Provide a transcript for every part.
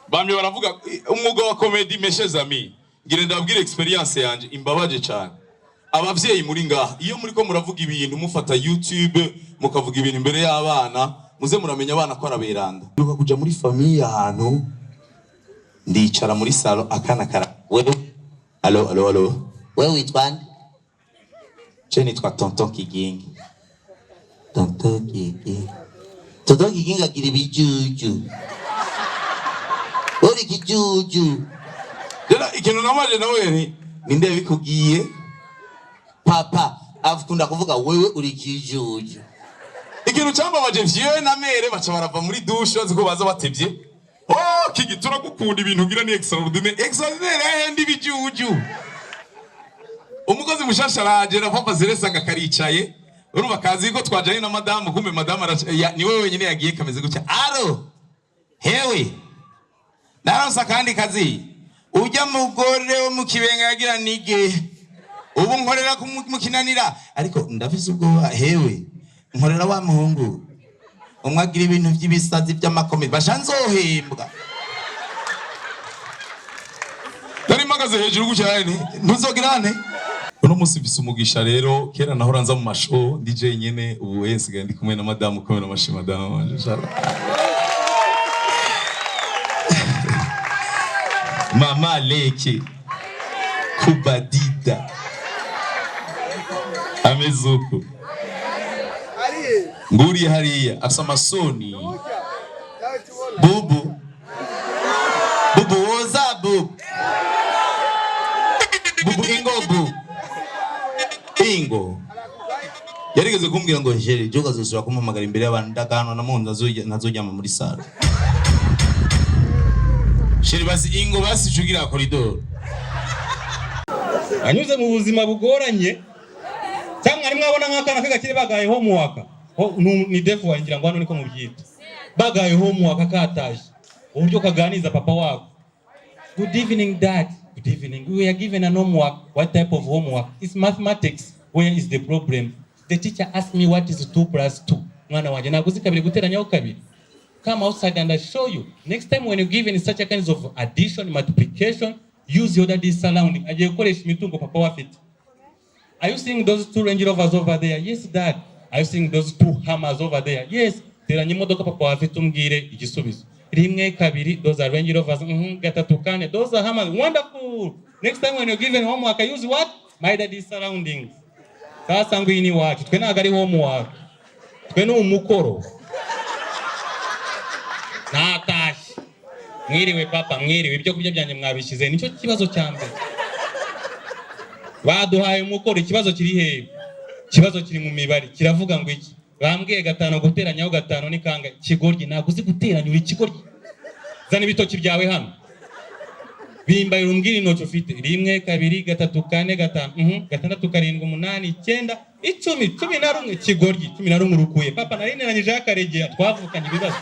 Bamwe baravuga umwuga wa comedy meshes ami. Ngire ndabwira experience yanje imbabaje cyane. Abavyeyi muri ngaha iyo muri ko muravuga ibintu mufata YouTube mukavuga ibintu imbere y'abana muze muramenya abana ko araberanda. Nuka kuja muri famille ahantu ndicara muri salo akana kara. Wewe Allo. wewe witwa nde? Je nitwa Tonton Kigingi. Tonton Kigingi. Tonton Kigingi agira ibijuju. Uri kijuju. Dela ikintu namaje nawe ninde bikugiye? Papa afukunda kuvuga wewe uri kijuju. Ikintu cyambabaje vyewe na mere baca barava muri douche baziko baza batevye. Oh Kigi turagukunda ibintu gira ni extraordinaire ndi bijuju. Umukozi mushasha araje na papa ziresanga karicaye. Urumva kazi ko twajanye na madame kumbe madame ni wewe wenyine yagiye kameze gutya. Aro. Hewe. Naransa kandi kazi. Ujya mugore wo mu kibenga yagira nige. Ubu nkorera kumukinanira ariko ndafise ubwo hewe. Nkorera wa muhungu. Umwagira ibintu by'ibisazi by'amakomedi bashanzohembwa. Tari magaze hejuru gucyane ntuzogirane. Uno musi bise umugisha rero kera nahora nza mu mashow DJ nyene ubu yensigaye ndi kumwe na madame kumwe na mashi madame wanje. Mama leke kubadida amezuku nguri hariya afisa masoni bubu woza bubu ingo yarigeze kumbwira ngo jeri joka zosura kumamagara imbere y'abantu ndakano na munza nazojyama muri saro. Sheri basi ingo basi cugira corridor. Anyuze mu buzima bugoranye. Cyangwa ari mwabona nk'akana kagakire bagaye homework. Ni defu wangira ngo hano niko mubyita. Bagaye homework kataje. Uburyo kaganiza papa wako. Good evening dad. Good evening. We are given an homework. What type of homework? It's mathematics. Where is the problem? The teacher asked me what is 2 plus 2. Mwana wanje naguzi kabiri guteranyaho kabiri. Come outside and I show you. Next time when you're given such a kinds of addition, multiplication, use the other D surrounding. Aje ukoresha imitungo papa wafite. Are you seeing those 2 Range Rovers over there? Yes, dad. Are you seeing those 2 Hammers over there? Yes. Teranya imodoka papa wafite umbwire igisubizo. Rimwe kabiri, those are Range Rovers. Gatatu kane, those are Hammers. Wonderful. Next time when you're given homework, I use what? My daddy's surroundings. Sasa ngwini wacu. Twe ntago ari homework. Twe ni umukoro. Natashi. Mwiriwe papa, mwiriwe. Ibyo kurya byanje mwabishize. Nicyo kibazo cyambere. Baduhaye umukoro, ikibazo kiri hehe? Kibazo kiri mu mibare. Kiravuga ngo iki? Bambwiye 5 guteranyaho 5 ni kanga. Kigoryi naguzi guteranya uri kigoryi. Zana ibitoki byawe hano. Bimbaye urumbwira intoki ufite. 1 2 3 4 5 6 7 8 9 10 11 kigoryi 11 urukuye. Papa nariniranyije akaregera twavukanye ibibazo.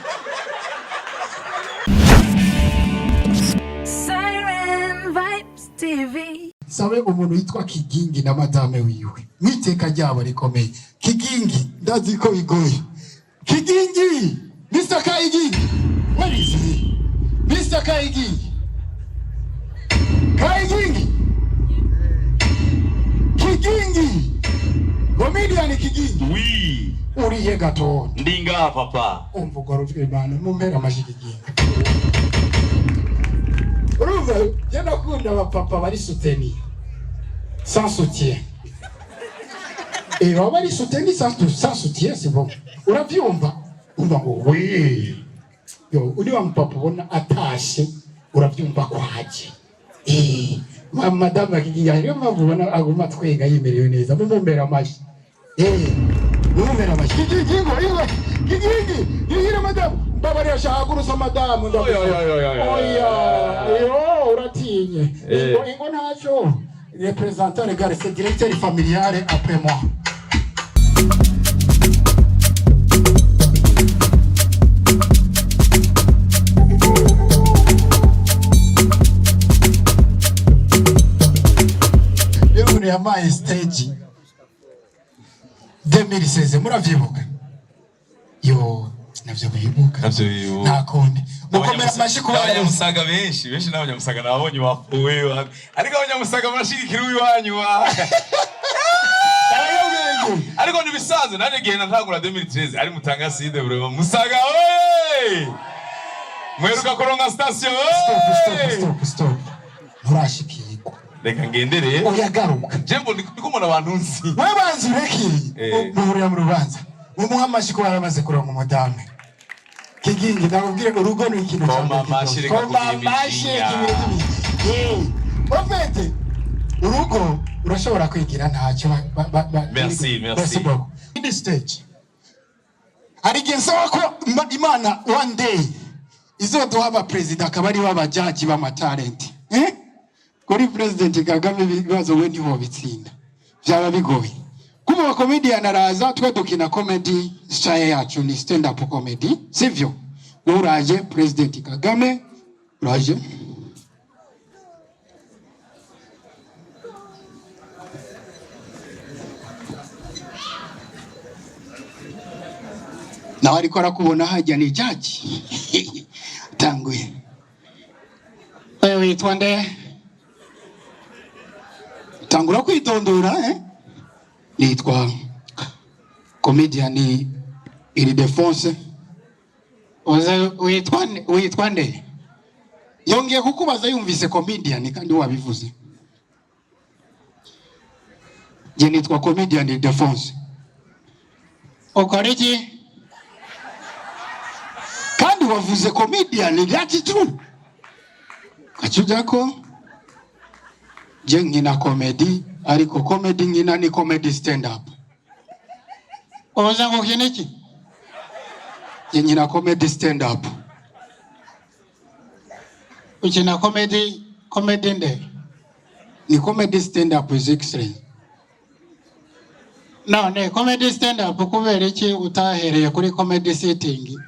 Sabe umuntu witwa Kigingi na madame wiwe mwiteka ryabo rikomeye. Kigingi ndazi ko bigoye. Kigingi Mr. Kigingi, where is he? Mr. Kigingi Kigingi comedian Kigingi. Oui. Uriye gato Ndinga papa. Umvugo ruvye bana mumpera amashigigi. Urumva jana kunda abapapa bari soutenir sans soutien. Et bari soutenir sans soutien c'est bon. Uravyumva umva ngo we yo uri wa mpapa ubona atashe uravyumva kwaje. Madame Kigingi rero mabona aguma twega yimerewe neza mumumbera amashi. Mumumbera amashi. Kigingi yihira madame babari ashaka gurusa madame oya uratinye ingo nacho représentant legal c'est directeur familial après moi. Yo ni ama stage 2016 muravyibuka yo navyo bibuka nta kundi mukomera amashi kuba abanyamusaga benshi n'abanyamusaga nabonye bapfuwe ariko abanyamusaga bashigikira uwiwanyu ariko nibisaze nane gihe ntagura 2013 ari mutanga side bro musaga we mweruka koronga station stop nturashikirwa reka ngendere uyagaruka jembo ndikumona abantu nzi we banzi reki muhurira mu rubanza umuha amashi kuba yaramaze kuronka umudame Kigingi ndakubwire urugo ni ikintu cyane ofete urugo urashobora kwigira ntacyo merci in the stage ari gensaba ko Imana one day izoduha aba president akabari b'abajaji b'amatalent kuri president Kagame bibazo we ndi bitsinda byaba bigoye kuba comedian araza twe dukina comedy style yacu ni stand up comedy sivyo uraje president Kagame uraje na ariko arakubona hajya ni jaji tanguye wewe witwa nde tangura kwitondora nitwa comedian iri defense witwa nde yongeye kukubaza yumvise comedian kandi wabivuze je nitwa comedian iri defense ukoriki kandi wavuze comedian that's true kachuja ko je nkina comedy ariko comedy nkina ni comedy stand up oza ngo kineki je nkina comedy stand up ukina comedy nde ni comedy stand up is excellent none comedy stand up kubera iki utahereye kuri comedy sitting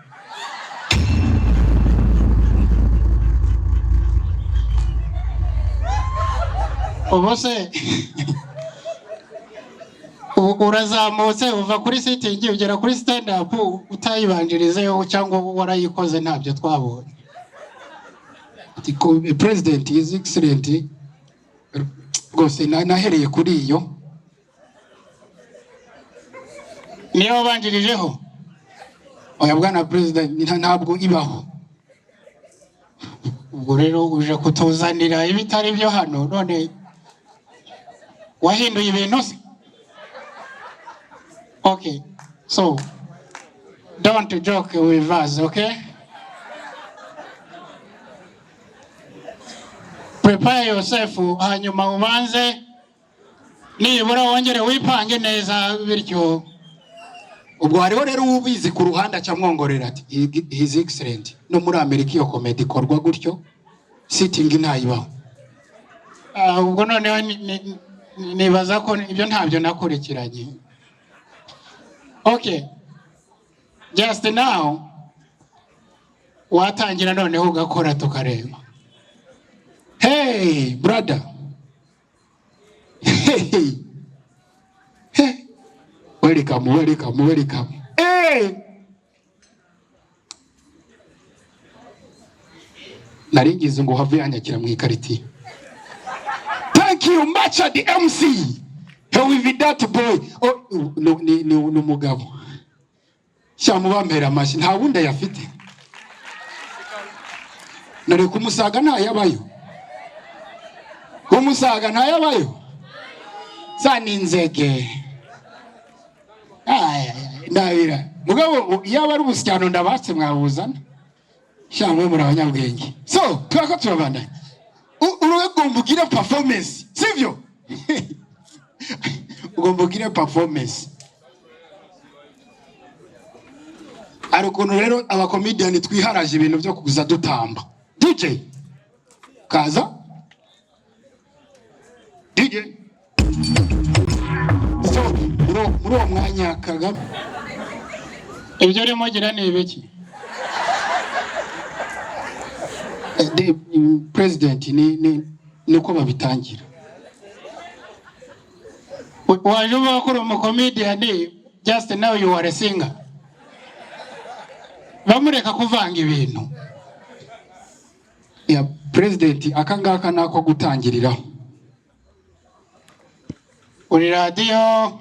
ubose urazamutse uva kuri sitting ugera kuri stand up utayibanjirizeho cyangwa warayikoze ntabyo twabonye the president is excellent rwose nahereye kuri iyo niyo banjirijeho oya bwana president ntabwo ibaho ubwo rero uje kutuzanira ibitari byo hano none wahinduye ibintu se okay so don't joke with us okay prepare yourself hanyuma ubanze nibura wongere wipange neza bityo ubwo hariho rero ubizi ku ruhande cyamwongorera ati he's excellent no muri Amerika iyo comedy korwa gutyo sitting ntayibaho ubwo noneho nibaza ko ibyo ntabyo nakurikiranye okay just now watangira noneho ugakora tukareba hey brother hey welcome hey naringize ngo have yanyakira mu ikariti thank you much the MC how with that boy ni umugabo cyamubambera amashi nta wundi yafite nari kumusaga ntayabayo zaninzege ndabira mugabo yaba ari ubusyano ndabatse mwabuzana shamwe muri abanyabwenge so twako turabana urugomba ugira performance sivyo ugomba ugira performance arukuntu rero aba comedian twiharaje ibintu byo kuguza dutamba DJ kaza DJ so muri uwo mwanya Kagame ibyo urimo gira ni ibiki the president niko babitangira waje uvuga ko uri comedian just now you are a singer bamureka kuvanga ibintu. Ya president akangaka nako gutangiriraho. Uri radio,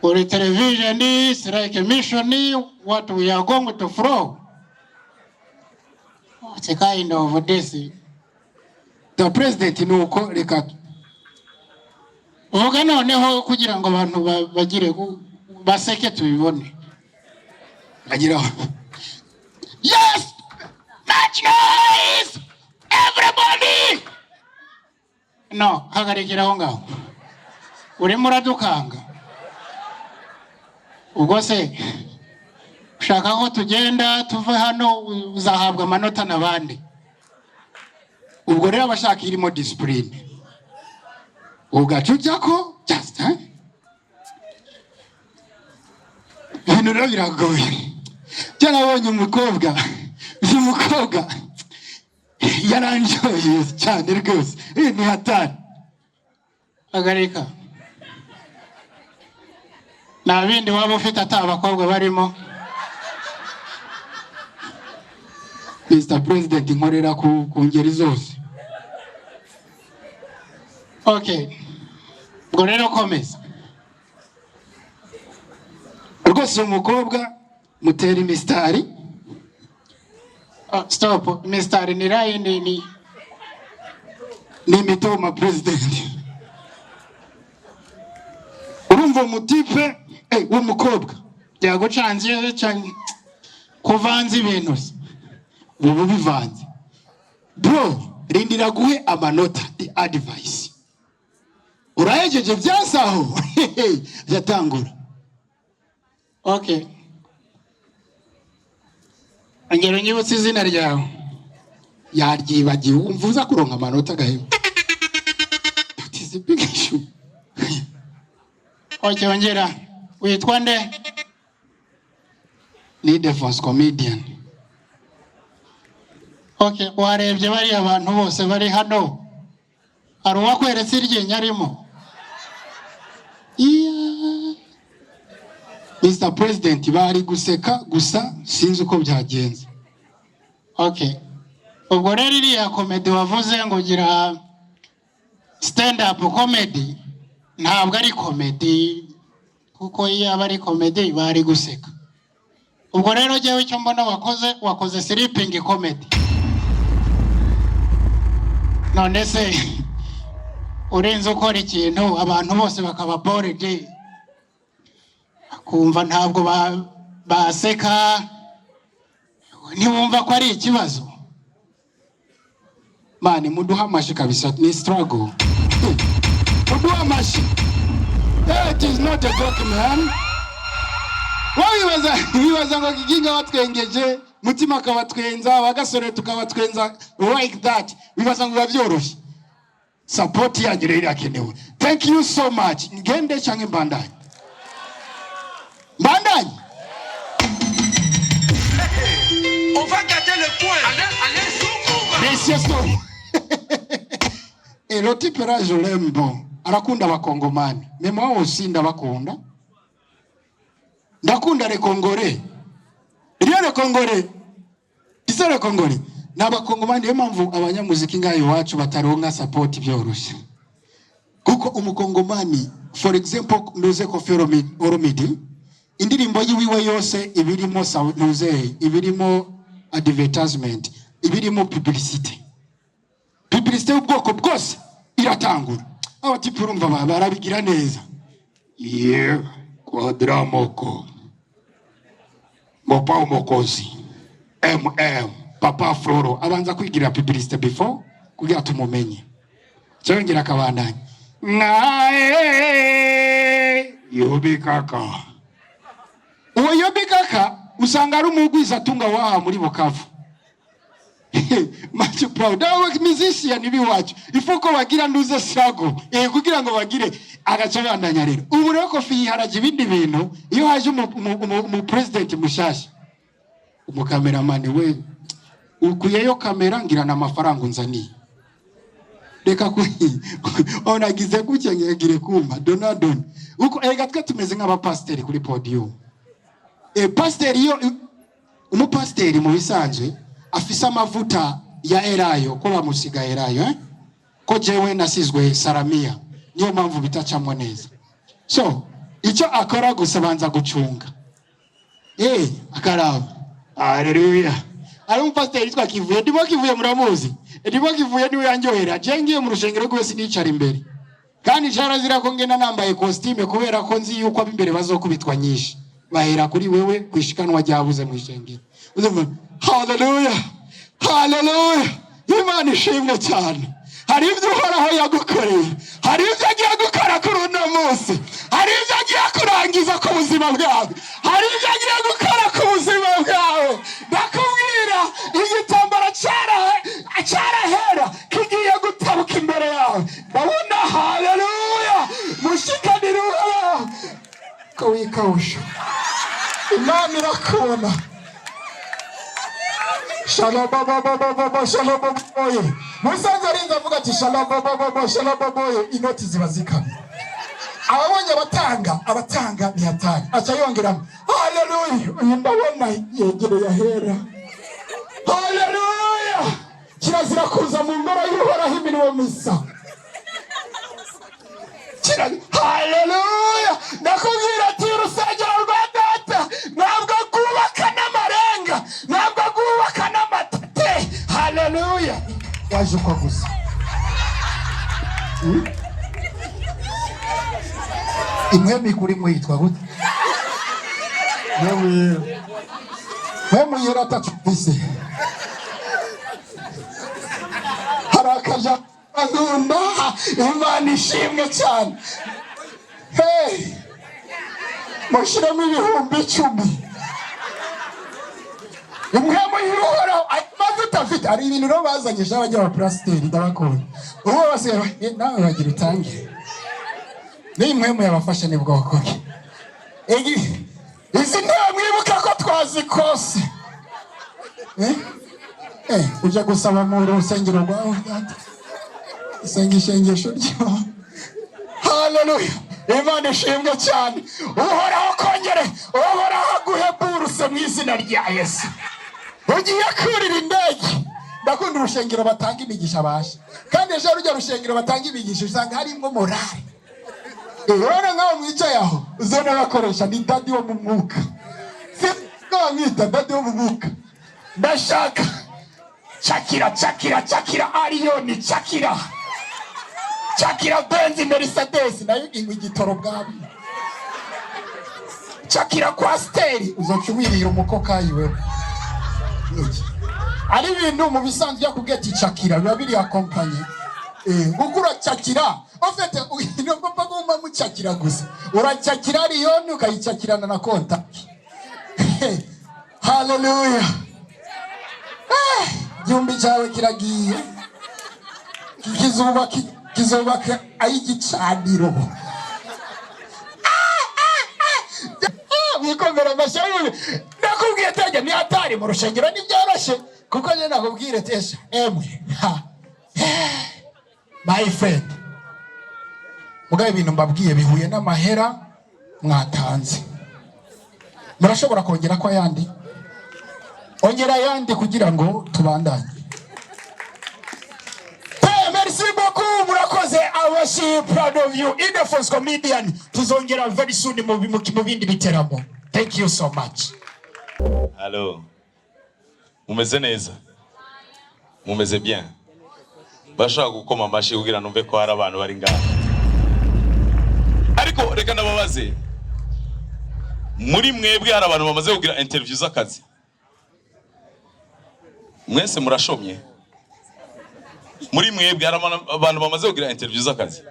uri television, it's like a mission, what we are going to follow. It's a kind of this. The president nuko reka uvuga noneho kugira ngo abantu bagire baseke tubibone. Agira yes, match noise, everybody. No, hagarikiraho ngaho. Urimo uradukanga. Ubwo se ushaka ko tugenda tuve hano uzahabwa amanota nabandi. Ubwo rero abashaka irimo discipline. Ugacuja ko just Hino rero biragoye. Cyarabonye umukobwa yaranjoye cyane rwose. Ni hatari. Agarika. Na bindi waba ufite atabakobwa barimo. Mr. President nkorera ku ngeri zose. Okay. Ubwo rero komeza. Rwose umukobwa mutera imistari. Stop. Mistari ni rayi ni mitoma president. Urumva umutipe w'umukobwa byagucanze cyane kuvanze ibintu. Ubu bivanze. Bro, rindira guhe amanota the advice. Urayejeje byasaho. Yatangura. Okay. Angero nyibutse izina ryawe. Yaryibagiwe umvuza kuronka amanota gahe. That is a big issue. Okay, ongera. Witwa nde? Ni defense comedian. Okay, warebye bari abantu bose bari hano. Ari wakweretse iryenya arimo. Mr. President bari guseka gusa sinzi uko byagenze. Okay. Ubwo rero iriya comedy wavuze ngo gira stand up comedy ntabwo ari comedy kuko iyo abari comedy bari guseka. Ubwo rero jewe icyo mbona wakoze sleeping comedy. None se urenze ukora ikintu abantu bose bakaba bored kumva ntabwo baseka ntiwumva ko ari ikibazo. Mani muduhamashi kabisa ni struggle. Muduhamashi. That is not a joke, man. Wibaza ngo Kiginga watwengeje Mutima kabatwenza bagasore tukabatwenza like that. Wibaza ngo babyoroshye. Support yanyu rero irakenewe. Thank you so much. Ngende cyangwa mbandanye. Mbandanye. On va gâter le point. Allez, soukou. Messieurs so. Et le type là je l'aime bon. Arakunda abakongomani. Meme wao usinda bakunda. Ndakunda le Congolais. Iriya le Congolais. Isa le Congolais. N'abakongomani niyo mpamvu abanyamuziki ngayo iwacu bataronka support byoroshye. Kuko umukongomani for example nuze ko Olomide indirimbo yiwe yose ibirimo nuze ibirimo advertisement ibirimo publicity ubwoko bwose iratangura abatipe urumva barabigira neza quadramoko mopa umukozi papa Floro abanza kwigira publicity before kugira tumumenye cyongera kabandanye ngae yobikaka uwo yobikaka usanga ari umugwiza tunga waha muri Bukavu. Much proud of musician biwacu ifuko bagira nduze struggle kugira ngo bagire agacabandanya rero ubu rero ko haraje ibindi bintu iyo haje mu president mushasha umukameraman we ukuyeyo kamera ngira na amafaranga unzani reka onagize kucye ngegire kumba donadon uko ega twe tumeze nk'aba pastor kuri podium pastor iyo umupasiteri mu bisanzwe afise amavuta ya elayo ko bamusiga elayo ko jewe nasizwe Saramia niyo mpamvu bitacamwe neza. So icyo akora gusa banza gucunga akaraba. Haleluya. Ari umupasiteri yitwa Kivuye, ndimo Kivuye muramuzi. Ndimo Kivuye niwe yanjohera. Je ngiye mu rushengero rwose nicara imbere. Kandi carazira ko ngena nambaye costume kubera ko nzi yuko abimbere bazokubitwa nyinshi. Bahera kuri wewe kwishikanwa ryabuze mu ishengero. Haleluya. Haleluya. Imana ishimwe cyane. Hari ibyo uhoraho yagukoreye, hari ibyo agiye gukora kuri uno munsi, hari ibyo agiye kurangiza ku buzima bwawe, hari ibyo agiye gukora ku buzima bwawe. Ndakubwira igitambaro cyarahera kigiye gutabuka imbere yawe. Ndabona haleluya mushikanira ko wikawusha. Imana irakubona. Shalom baba shalom boye. Musanze arinze avuga ati shalom baba boye, inoti ziba zikamye. Ababonye abatanga ni hatari. Acha yongeramo haleluya. Uyu ndabona yegereye ahera. Haleluya. Kirazira kuza mu ngoro y'Uhoraho iminwe misa. Haleluya. Ndakubwira ati urusengero rwa data ntabwo rwubaka n'amarenga, ntabwo rwubaka n'amatete. Haleluya. Waje uko gusa. Imwemi kuri mwitwa gute? Mwemu yera atacupise. Harakaja agunda. Imana ishimwe cyane. Hey, mushiramo ibihumbi 10. Imwemu y'Uhoraho maze utafite ari ibintu no bazanyije abajya ba pasiteri ndabakunda. Uwo bose nawe bagira utange. Ni imwemu yabafasha ni bwoko bwe. Izi nta mwibuka ko twazikose. Uje gusaba mu rusengero rwawe data. Isengesho ryo. Haleluya. Imana ishimwe cyane. Uhoraho kongere, uhoraho aguheburuse mu izina rya Yesu. Ugiye kurira indege. Ndakunda urushengero batanga imigisha basha. Kandi ejo rujya rushengero batanga imigisha usanga harimo morale. Urabona nkaho mwicaye aho uzona bakoresha ni dadi wo mu mwuka. Siko mwita dadi wo mu mwuka. Ndashaka Chakira Ariyoni Chakira Benzi Mercedes nayo igitoro bwabi. Chakira Kwasteri uzocumirira umukoka yiwe. Ari bintu mu bisanzwe yakubweti Chakira biba biri akompanye. Gukura Chakira ofete uhinoko pagoma mu Chakira gusa. Urachakira Ariyoni ukayichakirana na konta. Hallelujah. Gihumbi cyawe kiragiye. Kizubaka ayigicaniro. Wikomera amashanyarazi. Nakubwiye tege ni hatari mu rushengero nibyoroshe kuko njye nakubwire tesha emwe. My friend. Mugabe ibintu mbabwiye bihuye n'amahera mwatanze. Murashobora kongera ko yandi. Ongera yandi kugira ngo tubandanye. Merci beaucoup, murakoze. I was proud of you. In the first comedian tuzongera very soon mu bindi biteramo. Thank you so much. Hello. Mumeze neza? Mumeze bien? Bashaka gukoma amashi kugira numve ko hari abantu bari ngaha. Ariko reka nababaze. Muri mwebwe hari abantu bamaze kugira interview z'akazi. Mwese murashomye. Muri mwebwe hari abantu bamaze kugira interview z'akazi.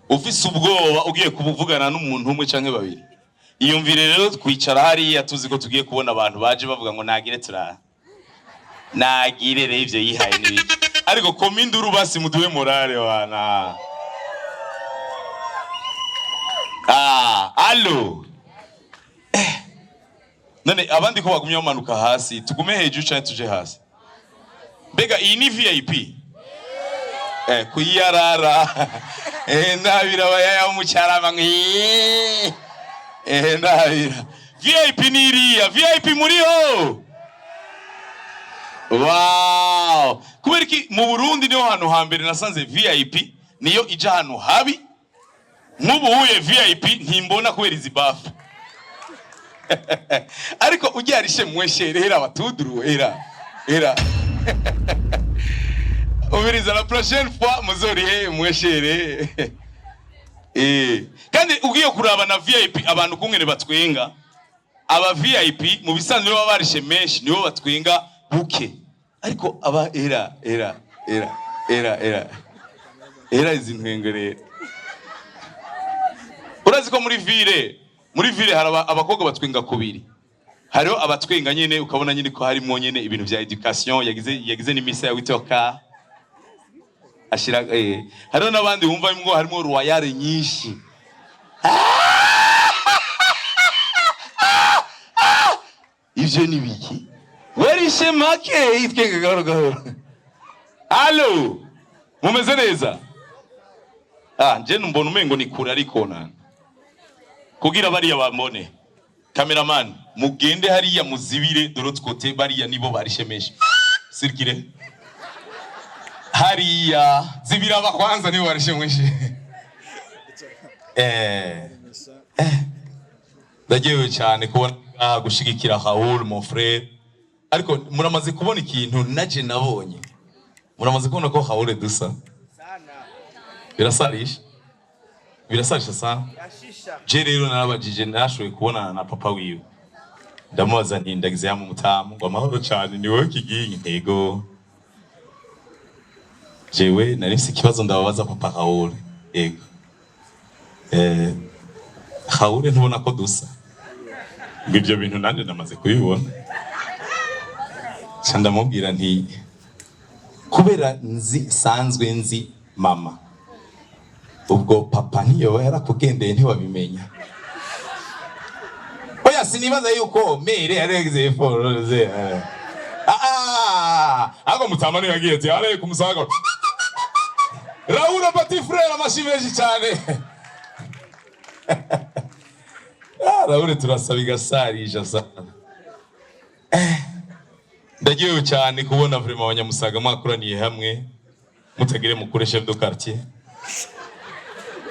Ufise ubwoba ugiye kubuvugana n'umuntu umwe canke babiri. Iyumvire rero twicara hariya tuzi ko tugiye kubona abantu baje bavuga ngo nagire turaha. Nagire rero ivyo yihaye n'ibiki. Ariko kominduru basi muduwe morale wana. Allo. None abandi ko bagumye bamanuka hasi tugume hejuru cyane tuje hasi. Bega iyi ni VIP. Kuyarara. Ndabira bayaya mu cyarama ngi. Ndabira. VIP niriya, VIP muriho. Wow. Kubera ki mu Burundi niho hantu hambere nasanze VIP niyo ija hano habi. Mubuhuye VIP ntimbona kubera izi bafu. Ariko ugiyarishe mweshere hera batuduru hera. Ubiriza la prochaine fois muzorihe mweshere. Kandi ugiye kuraba na VIP abantu kumwene batwenga. Aba VIP mu bisanzwe baba barishe menshi nibo batwenga buke. Ariko aba era izi ntwengere. Urazi ko muri ville hari abakobwa batwenga kubiri. Hariho abatwenga nyene ukabona nyene ko harimo nyene ibintu vya education yagize n'imisa ya witoka. Ashira hariho nabandi bumva ngo harimo royale nyinshi. Ivyo ni biki? Werishe make itwenga gahoro. Allo. Mumeze neza? Je mbona umengo ni kure ariko nana. Kugira bariya bambone. Cameraman, mugende hariya muzibire dorotse kote bariya nibo barishemeshe. Sirikire. Hariya zibira bakwanza nibo barishemeshe. Ndagiye cyane kubona gushigikira Raoul mon frère. Ariko muramaze kubona ikintu naje nabonye. Muramaze kubona ko Raoul dusa. Birasarisha sana. Je rero narabajije nashoye kubona na papa wiwe. Ndamubaza nti ndagize ya mu mutamu ngo amahoro cyane ni wowe Kigingi ntego. Jewe narifise ikibazo ndababaza papa Raoul. Yego. Raoul ntubona ko dusa. Ngibyo bintu nande namaze kubibona. Cyanda mubwira nti kubera sanzwe nzi mama. Ubwo papa niyo yarakugendeye ntiwabimenya. Oya sinibaza yuko mere yaregeze foroze. Ago mutamani yagiye ati ale kumusaga. Raoul petit frère amashimeje cyane. Raoul turasabiga sarisha sana. Ndagiye cyane kubona vraiment abanyamusaga mwakoraniye hamwe mutagire mukure chef de quartier.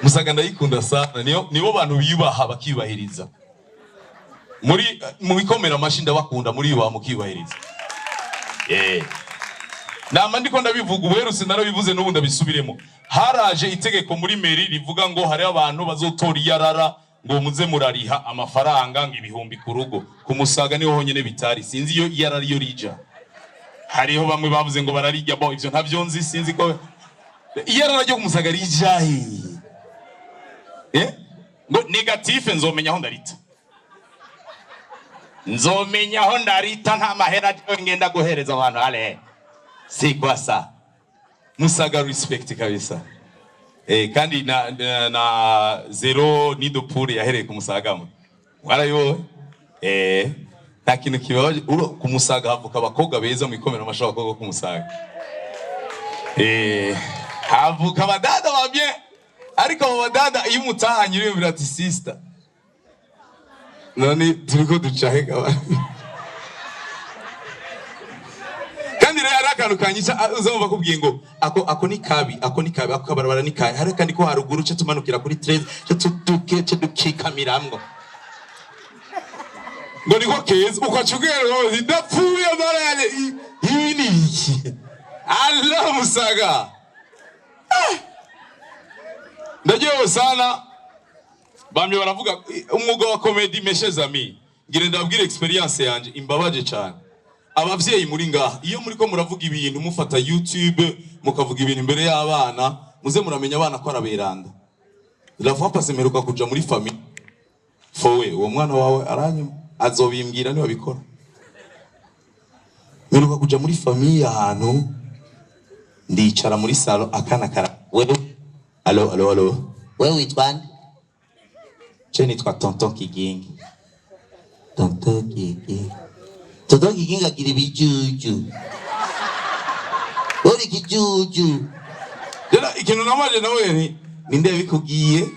Musaga ndayikunda sana nibo bantu biyubaha bakibahiriza. Mu bikomera amashinda bakunda muri ba mukibahiriza. Nama ndiko ndabivuga ubuheruse narabivuze n'ubundi abisubiremo. Haraje itegeko muri meri rivuga ngo hari abantu bazotora iyarara ngo muze murariha amafaranga ngo ibihumbi ku rugo. Ku Musaga niho honyene bitari. Sinzi iyo iyarara iyo rija. Hariho bamwe bavuze ngo bararijya bo ivyo ntavyo nzi sinzi ko iyarara ryo ku Musaga rijahe. Ngo negative nzomenya aho ndarita. Nzomenya aho ndarita nta mahera ngenda guhereza abantu ale. Si kwa sa. Musaga respect kabisa. Kandi na zero nido pure yahereye ku Musaga mu. Warayo nta kintu kibabaje ku Musaga havuka abakobwa beza mu ikomera amasha abakobwa ku Musaga. Havuka abadada babye ariko abo badada iyo umutahanye uri birati sister. None turiko ducahega abantu. Kandi rero arakanukanyisha uzumva kubwiye ngo ako ni kabi akabarabara ni kabi hari kandi ko haruguru cyo tumanukira kuri 13 cyo tuduke dukikamiramwo. Ngo niko keza ukacugero idapfuye barane ibi ni iki. Allah Musaga. Ndagiye sana bamye baravuga umwuga wa comedy meshes ami ngire ndabwira experience yanje imbabaje cyane. Abavyeyi muri ngaha iyo muri ko muravuga ibintu mufata YouTube mukavuga ibintu imbere y'abana muze muramenya abana ko araberanda. La fois passée meruka kuja muri famille. Fowe uwo mwana wawe aranyu azobimbwira ni wabikora. Meruka kuja muri famille ahantu ndicara muri salo akana kara. Wewe Allo. wewe witwa nde? Je nitwa Tonton Kigingi. Tonton Kigingi. Tonton Kigingi agira ibijuju. Uri kijuju. Jera ikintu namaje nawe ninde bikugiye?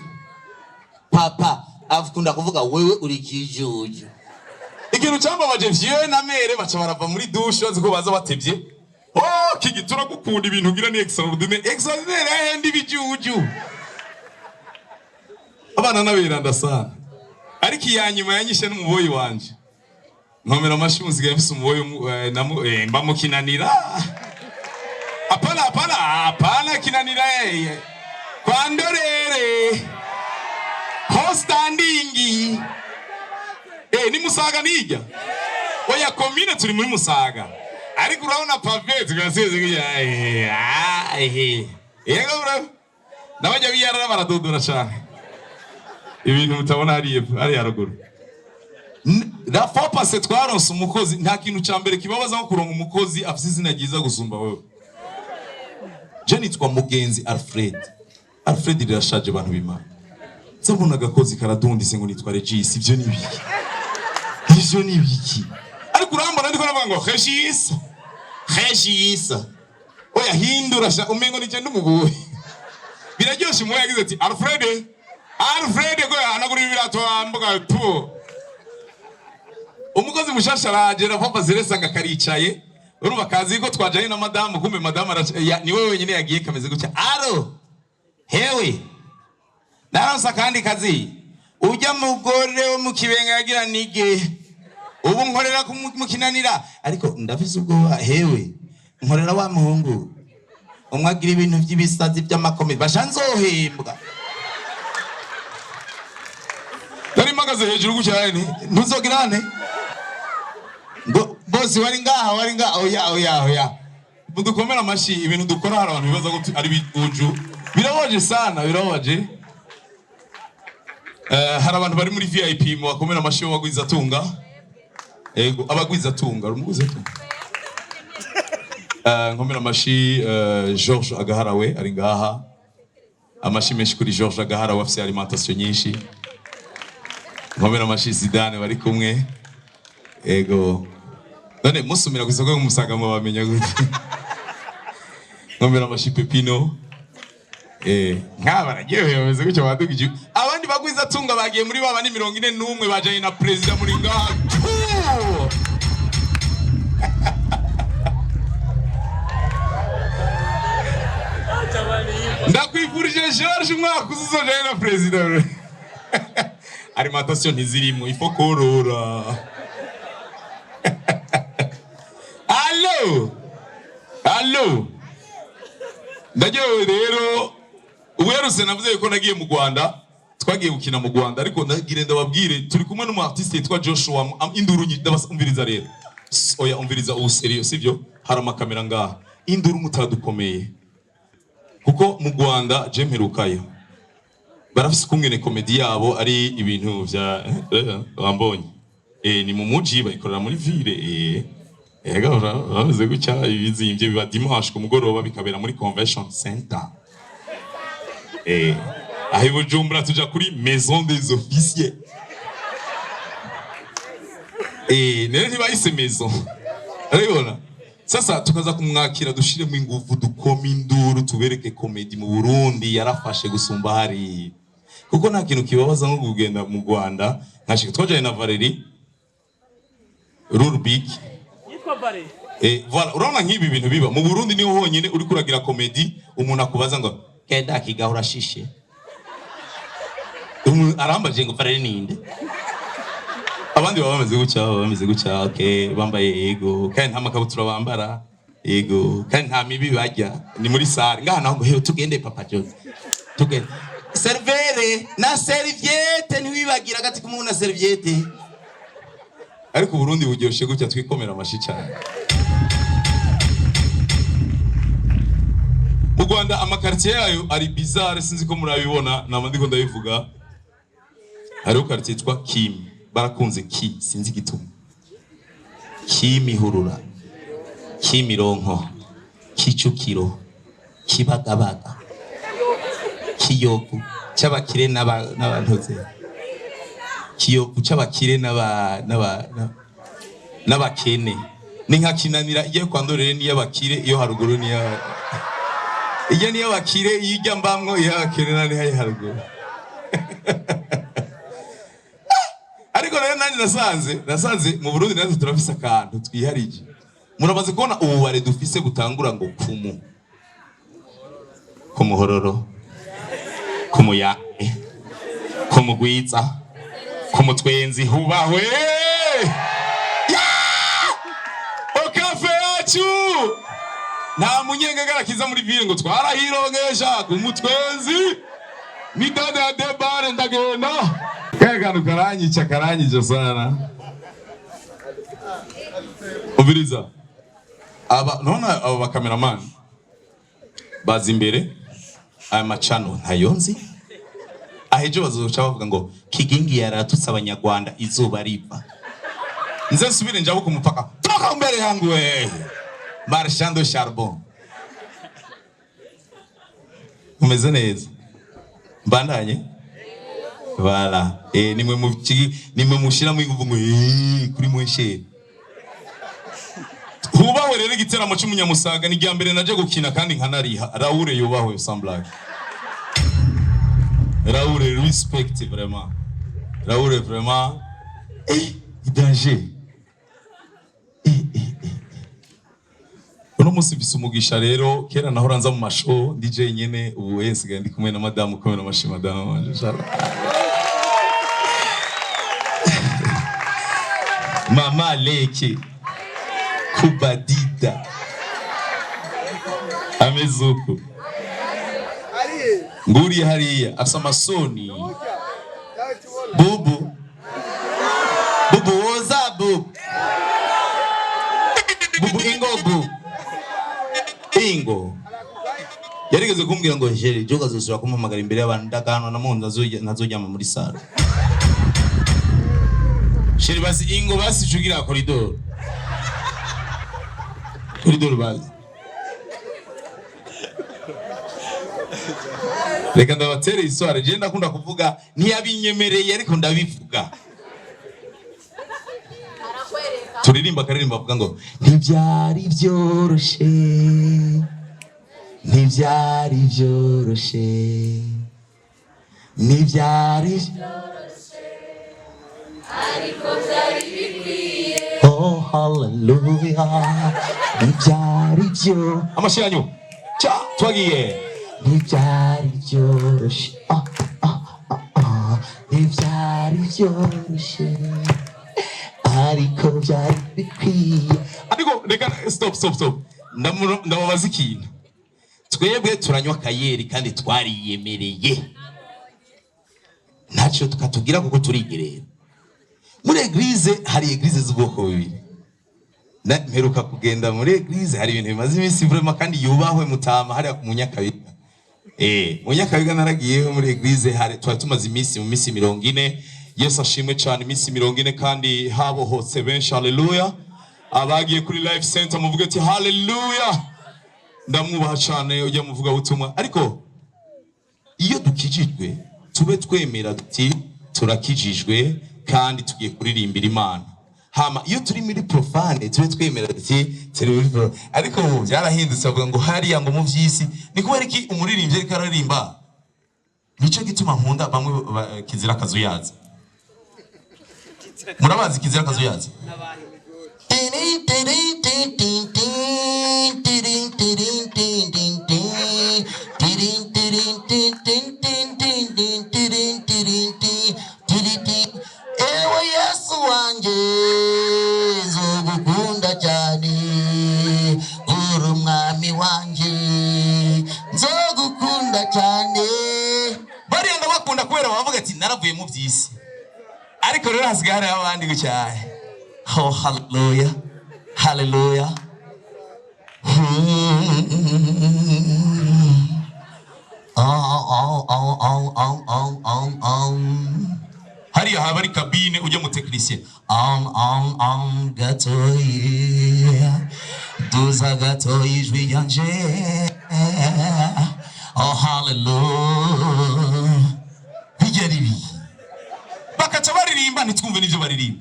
Papa, afukunda kuvuga wewe uri kijuju. ikintu cyambabaje vyewe na mere baca barava muri douche baziko baza batevye. Oh Kigi turagukunda ibintu ugira ni extraordinaire. Extraordinaire ndi bijuju. Abana nabiranda sana. Ariko yanyuma yanyishe n'umuboyi wanje. Nkomera amashyunzi gafise umuboyi mbamukinanira. Apana kinanira kwa ndorere. Hostandingi. Ni Musaga nijya. Oya komine turi muri Musaga. Ariko urabona pave tugasize kujya. Yego bro. Nabajya biyarara baradodora cyane. Ibintu mutabona ari haruguru. La fois passée twaronse umukozi nta kintu cyambere kibabaza nko kuronka umukozi afise izina ryiza gusumba wewe. Je nitwa Mugenzi Alfred. Alfred rirashaje abantu bimana. Zabona agakozi karadundise ngo nitwa Regis ivyo nibiki. Ivyo nibiki. Ariko urambona ndiko navuga ngo Regis. Oya hindura sha umengo nije ndumubuye. Biraryoshe mu yagize ati Alfred ko anagura ibirato ambuga tu. Umukozi mushasha araje na papa ziresanga karicaye. Urumva kazi ko twajanye na madame kumbe madame ni wewe wenyine yagiye kameze gutya. Aro. Hewe. Naronsa kandi kazi. Ujya mugore wo mu kibenga yagira nige. Ubu nkorera kumukinanira ariko ndafise ubwo hewe. Nkorera wa muhungu. Umwagira ibintu by'ibisazi by'amakomedi bashanzohembwa. Dari magaze hejuru gucyane ntuzogirane. Bosi wari ngaha oya. Mudukomera amashi ibintu dukora hari abantu bibaza ko ari bijuju. Birabaje sana birabaje. Hari abantu bari muri VIP mu bakomera amashi wagwiza tunga. Ego abagwiza tunga rumuguze tunga. Nkomera amashi George Agaharawe ari ngaha. Amashi menshi kuri George Agaharawe afite alimentation nyinshi. Nkomera amashi Zidane bari kumwe. Ego. None musumira kwisoko y'umusaga mu bamenya gute. Nkomera amashi Pepino. Nkabaragiye bameze gutyo badugije. Abandi bagwiza tunga bagiye muri baba ni 41 bajanye na president muri ngaha. Ndakwifurije George umwaka uzojanye na president. Alimentation ntizirimo ifo korora. Allo. Ndagiye rero uweruse navuze ko nagiye mu Rwanda twagiye gukina mu Rwanda ariko ndagire ndababwire turi kumwe n'umu artiste yitwa Joshua induru ndabasumviriza rero. Oya umviriza ubu serious sivyo hari amakamera ngaha induru mutadukomeye. Kuko mu Rwanda je mperukayo. Barafise kumwene komedi yabo ari ibintu vya wambonye. Ni mu muji bayikorera muri ville Ega bameze gutya ibizimbye biba dimanche ku mugoroba bikabera muri convention center. Aho Bujumbura tuja kuri maison des officiers. Nere ntibayise maison. Arabona. Sasa tukaza kumwakira dushiremo ingufu dukoma induru tubereke komedi mu Burundi yarafashe gusumba hari. Kuko nta kintu kibabaza nko kugenda mu Rwanda nkashika twajanye na Valerie Rubik. Voilà, urabona nk'ibi bintu biba mu Burundi niho honyine uri kuragira komedi umuntu akubaza ngo kenda kigahura shishe. Arambaje ngo Valerie ninde? Abandi bameze gutya okay bambaye ego kandi nta makabutura bambara ego kandi nta mibi bajya ni muri sare ngaha naho ngo tugende papa John tugende servere na serviette ntiwibagira gati kumuntu na serviette ariko Burundi buryoshe gutya twikomera amashi cyane. Mu Rwanda amakartier yayo ari bizarre sinzi ko murabibona namandiko ndabivuga. Hari quartier yitwa Kim barakunze ki sinzi gituma. Kimihurura, Kimironko, Kicukiro, Kibagabaga, Kiyoku cy'abakire n'abantuze. Kiyoku cy'abakire n'abakene. Ni nka kinanira igiye kwandorere ni y'abakire iyo haruguru ni ya Ije ni y'abakire yijya mbamwo y'abakire nari hari haruguru. Ariko rero kandi nasanze mu Burundi natwe turafise akantu twiharije. Murabaze kubona ububare dufise butangura ngo kumuhororo, kumuyae, kumugwiza, kumutwenzi hubahwe. Okafe yacu nta munyengagara kiza muri ville ngo twarahirongesha kumutwenzi midada ya debare ndagenda kagano karanyica sana. Ubiriza aba cameraman bazi imbere aya macano ntayonzi aheje bazoca bavuga ngo Kigingi yaratutse abanyarwanda izuba riva. Nze nsubire njabo ku mupaka toka mbere yangu marchando charbon. Umeze neza mbandanye voilà nimwe mushira mu inguvu ngo kuri mweshe hubawe rero igiteramo cy'umunyamusaga ni ryambere naje gukina kandi nkanariha. Raoul yubawe semblable. Raoul respect vraiment. Raoul vraiment danger. Uno musi bisumugisha rero kera nahora nza mu mashow DJ nyene ubu nsigaye ndi kumwe na madame kumwe na mashi madame wanje Mama Leke Kubadida Amezuku Nguri hariya afisa masoni Bubu woza bubu ingo Ingo yarigeze kumbwira ngo jeri joka zosura kumpamagara imbere y'abantu ndakano na munza nazojyama muri sala. Sheri basi Ingo basi chugira corridor basi. Reka ndabatere iswara je ndakunda kuvuga ntiyabinyemereye ariko ndabivuga. Turirimba karirimba bavuga ngo ntibyari byoroshe ariko byari bikwiye. Oh hallelujah ntibyari byo amashiranyo cha twagiye ntibyari byoroshe ntibyari byoroshe ariko byari bikwiye. Ariko reka stop ndamubaza ikintu. Twebwe turanywa kayeri kandi twariyemereye ntacyo tukatugira kuko turigerera. Muri eglise hari eglise z'ubwoko bubiri. Mperuka kugenda muri eglise hari ibintu bimaze iminsi vraiment kandi yubahwe Mutama hari ku Munyakabiga. Munyakabiga naragiyeho muri eglise hari twari tumaze iminsi mu minsi 40. Yesu ashimwe cyane iminsi 40 kandi habohotse benshi. Haleluya. Abagiye kuri live center muvuge ati haleluya. Ndamwubaha cyane ujya muvuga butumwa. Ariko iyo dukijijwe tube twemera duti turakijijwe kandi tugiye kuririmbira Imana. Hama iyo turi muri profane tube twemera duti turi muri profane. Ariko byarahindutse avuga ngo hariya ngo mu byisi ni kubera iki umuririmbye ariko aririmba. Nico gituma nkunda bamwe kizira kazuyaza. Murabazi kizira kazuyaza? Ewe Yesu wanje nzogukunda cyane uri umwami wanje nzogukunda cyane. Bariya bakunda kubera bavuga ati naravuye mu byisi. Ariko rero hasigaye hari abandi gucyaye. Oh hallelujah hallelujah. Hariya habari kabine ujye mu technicien. Gatoyi duza gatoyi ijwi ryanje. Oh hallelujah. Bigeribi bakaca baririmba ntitwumve n'ibyo baririmba.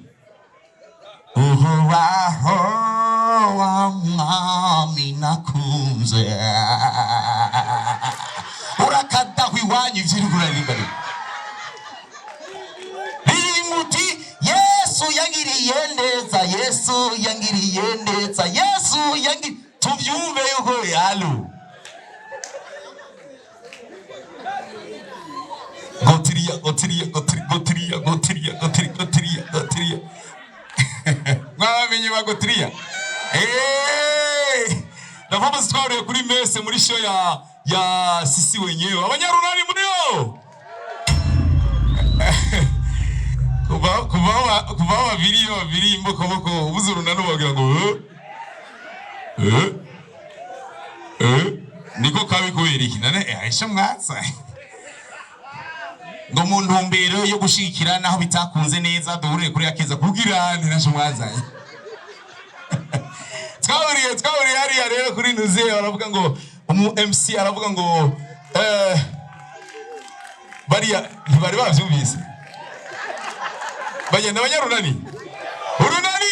Uhoraho w'umwami nakunze urakadaho iwanyu iby'iri kuraririmba. Bimuti Yesu Yesu yangiriye neza, Yesu yangiriye neza, Yesu yangiriye. Tuvyumve yuko halo. Gotiria. Mwamenye bagotiria. Ndavuma twariye kuri mese muri show ya sisi wenyewe. Abanyarunani muriyo. Kuva babiri imboko ubuzurunano bagira ngo niko kabi kubera iki nane aisha mwatsa ngo mu ntumbero yo gushikira naho bitakunze neza duhurire kuri yakeza kugira ntinasho mwazaye twaburiye hariya rero kuri ntuze baravuga ngo umu MC aravuga ngo bariya ntibari bavyumvise bagenda abanyarunani urunani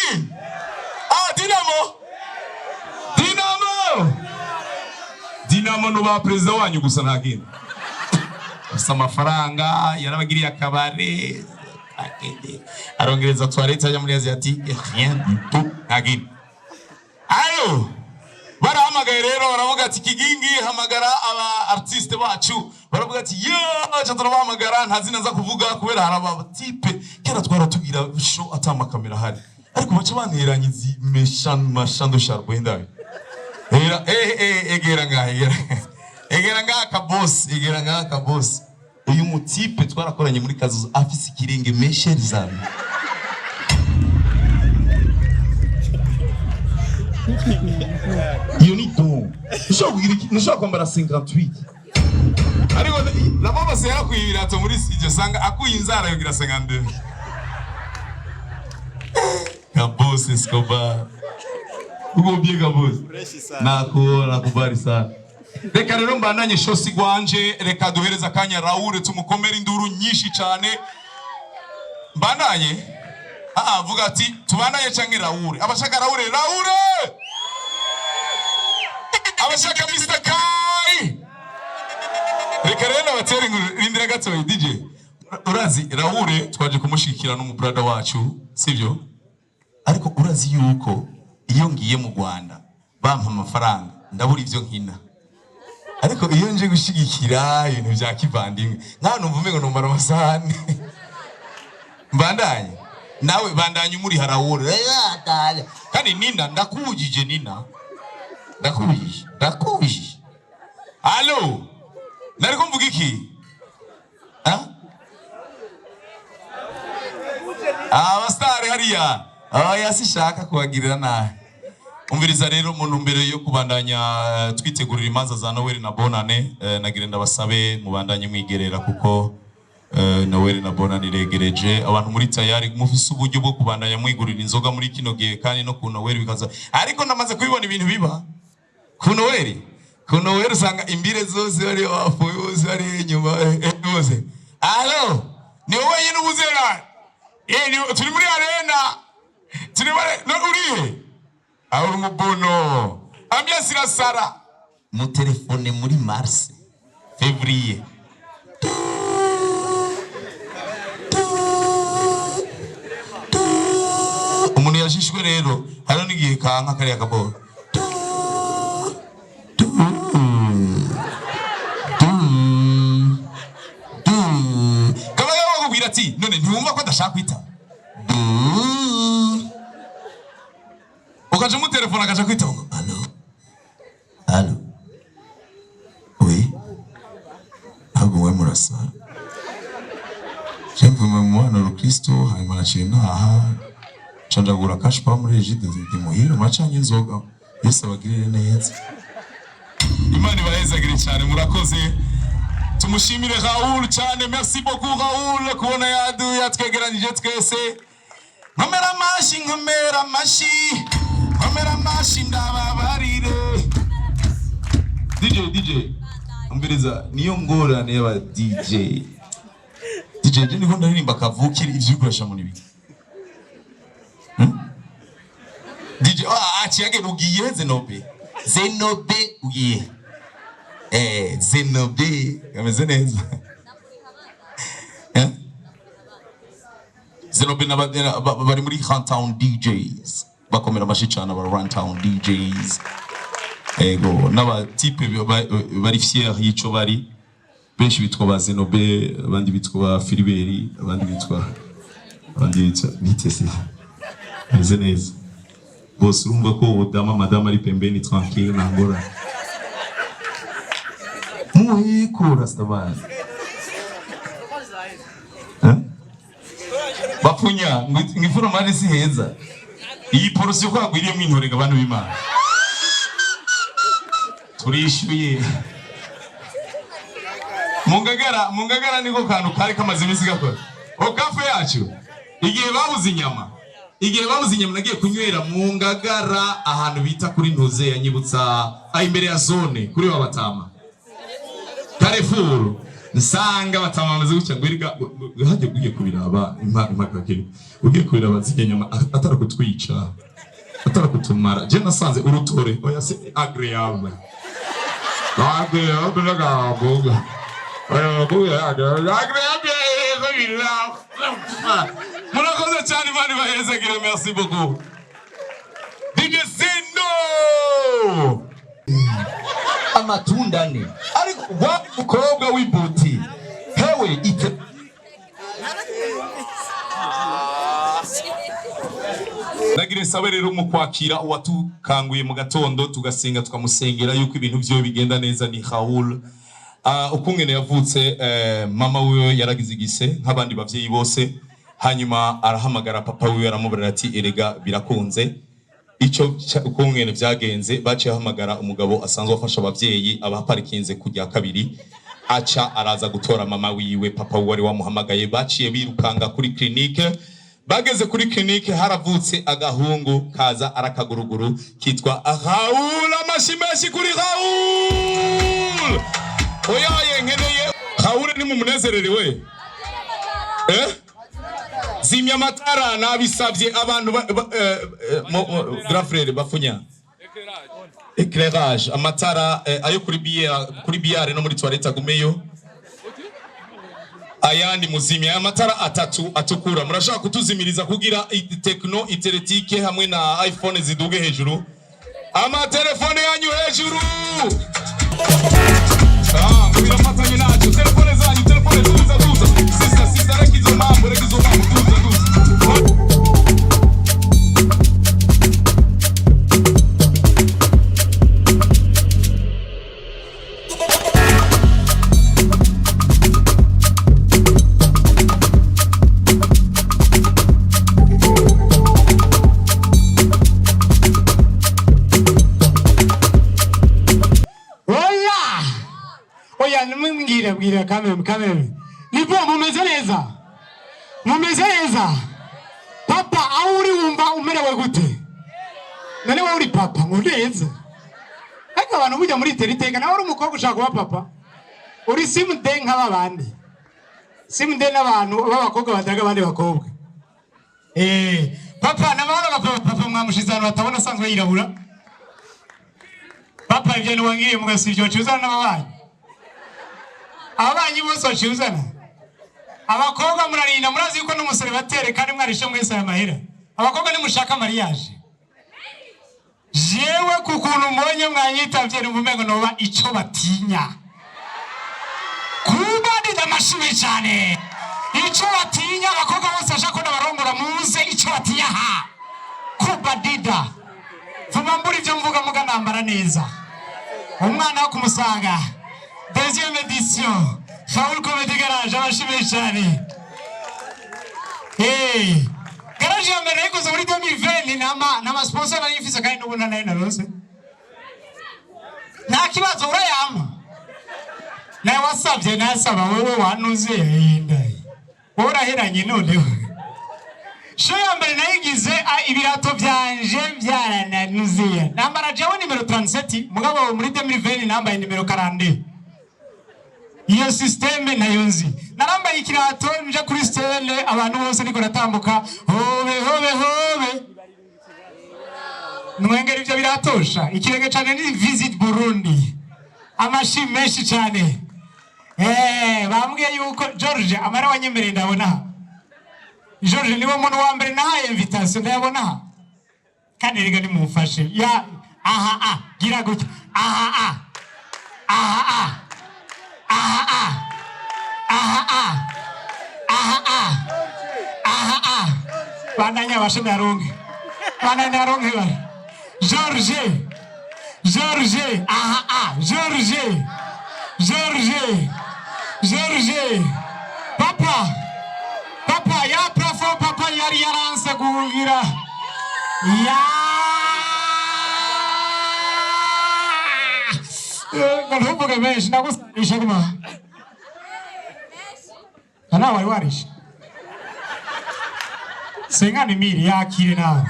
Dinamo nuba perezida wanyu gusa ntakindi gusa amafaranga yarabagiriye akabare arongereza toilette ajya muri Asiatique rien du tout ntakindi ayo barahamagaye rero baravuga ati Kigingi hamagara aba artiste bacu baravuga ati yo cyo turabahamagara ntazina za kuvuga kubera haraba type kera twaratugira show atama kamera hari ariko baca banteranye izi mashando sharbo ndaye egera ngaha ka boss uyu mutipe twarakoranye muri kazuzo afise ikirenge meshe rizami iyo ni don nishobora kwambara 58 ariko nabo bose yarakwibirato muri sije sanga akuye inzara yogira 52 ka boss Escobar ugo biega boss nakubari sana reka rero mbandanye shosi gwanje reka duhereza kanya Raoul tumukomera induru nyinshi cyane mbandanye vuga ati tubandanye canke Raoul abashaka Raoul abashaka Mr. Kai reka rero abateri rindira gato DJ urazi Raoul twaje kumushikira n'umubrada wacu sivyo ariko urazi yuko iyo ngiye mu Rwanda bampa amafaranga ndabura ivyo nkina ariko iyo nje gushigikira ibintu bya kivandimwe nka numva umengo numara amasahani mbandanye nawe bandanye muri Raoul kandi Nina ndakujije ndakujije allo nariko mvuga iki abastari hariya yasishaka kuwagirira nawe umviriza rero mu ntumbero yo kubandanya twitegurira imanza za Noel na Bonane nagira ndabasabe mubandanye mwigerera kuko Noel na Bonane iregereje abantu muri tayari mufise uburyo bwo kubandanya mwigurira inzoga muri kino gihe kandi no ku Noel bikaza ariko namaze kubibona ibintu biba ku Noel usanga imbire zose bari abafuzi bari inyuma bose allo ni wowe nyine ubuzera turi muri arena turi no uriye aho mubono ambiance irasara mu telefone muri mars février umuntu yashishwe rero hano nigihe kanka kari akaboro kabaye bakubwira ati none ntiwumva ko adashaka kwita ukaje mu telefone akaje kwita ngo allo oui ntabwo we murasa Jemwe mu mwana wa Kristo hanyuma nacina chandagura kashpa muri Egide muhira macanye inzoga Yesu abagirire neza Imana ibayezagire cyane murakoze tumushimire Raoul cyane merci beaucoup Raoul kubona yatwegeranije twese nkomera amashi ndababarire DJ umbiriza niyo ngorane y'aba DJ ndiko ndaririmba kavukire ivyo ukoresha muri biki DJ achiyage ugiye Zenobe ugiye Zenobe ameze neza Zenobe bari muri Runtown DJs bakomera amashi cyane aba Runtown DJs ego n'aba type bari fier yico bari benshi bitwa ba Zenobe abandi bitwa ba Filiberi abandi bitwa bitese neza bose urumva ko madame ari pembeni tranquille nangora muhikura stabana bapunya ngifuro mari si heza iyi porosio kwa gwiriye mwintorega abantu b'Imana turishyuye mungagara niko kantu kari kamaze imisi gakora okafe yacu igihe babuze inyama nagiye kunywera mu Ngagara ahantu bita kuri Ntuze yanyibutsa imbere ya zone kuri wa Batama Carrefour nsanga Batama bamaze gucya ngwiriga hajye gugiye kubiraba impaka kiri ugiye kubiraba zinyama atarakutwica atarakutumara je nasanze urutore oya se agreable nagaboga murakoze cyane Imana ibahezagire merci beaucoup DJ Zeno amatunda ne ariko wa mukobwa w'ibuti hewe ite nagire sabe rero mu kwakira uwatukanguye mu gatondo tugasenga tukamusengera yuko ibintu byo bigenda neza ni Raoul ukungene yavutse mama wiwe yaragize igise nk'abandi bavyeyi bose hanyuma arahamagara papa wiwe aramubwira ati erega birakunze ico ukungene vyagenze baciye ahamagara umugabo asanzwe afasha abavyeyi abaparikinze kujya kabiri aca araza gutora mama wiwe papa wari wamuhamagaye baciye birukanga kuri clinique bageze kuri clinique haravutse agahungu kaza arakaguruguru kitwa Raoul amashimeshi kuri Raoul oyaye nkeneye Raoul ni mu munezererewe zimya matara nabisabye abantu grand frère bafunya éclairage amatara ayo kuri biare no muri toilette agumeyo ayandi muzimya amatara atatu atukura murashaka kutuzimiriza kugira techno iteretike hamwe na iPhone ziduge hejuru amatelefone yanyu hejuru murafatanye nacu telefone zanyu telefone tuza sisa rekizo mambo tuza Bwira kameme nipo mumeze neza papa aho uri wumva umerewe gute none wowe uri papa nguneza ariko abantu mujya muri teriteka nawe uri umukobwa ushaka kuba papa uri simude nk'abandi simude n'abantu b'abakobwa badaga abandi bakobwa papa nabana papa mwamushizana batabona asanzwe yirabura papa ibyo niwangiriye mugasivyo cyuzana n'ababanyi abanyi bose bacuzana abakobwa murarinda murazi yuko n'umusore batere kandi mwarishe mwese aya mahera abakobwa nimushaka mariage jewe kukuntu mbonye mwanyitavye n'ubumengo noba ico batinya kuba ndamashime cyane ico batinya abakobwa bose ashaka ko barongora muze ico batinya ha kuba dida vuba mburi byo mvuga muga nambara neza umwana wo kumusanga deuxième édition Raoul Comedy Garage abashimye cyane garage ya mbere ikoze muri 2020 nama sponsor bari ifise kandi n'ubuna nayo narose nta kibazo urayama nawe wasabye nasaba wowe wanuze ndai uraheranye noneho sho ya mbere nayigize ibirato byanje byarananuziye nambara jewe nimero 37 mugabo muri 2020 nambaye nimero 42 iyo systeme nayo nzi narambaye ikirato nje kuri stele abantu bose niko natambuka hobe nwengera ivyo biratosha ikirenge cyane ni visit Burundi amashi menshi cyane bambwiye yuko George amara wanyemereye ndabona George niwe muntu wa mbere nahaye invitation ndayabona kandi riga ni mufashe ya aha gira gutya aha bandanya bashimye aronge bandanya aronge bari George George papa ya plafond papa yari yaranse kugira ya ntuvuge menshi nagusanisha kuma ana wari warisha senga ni miri yakire nawe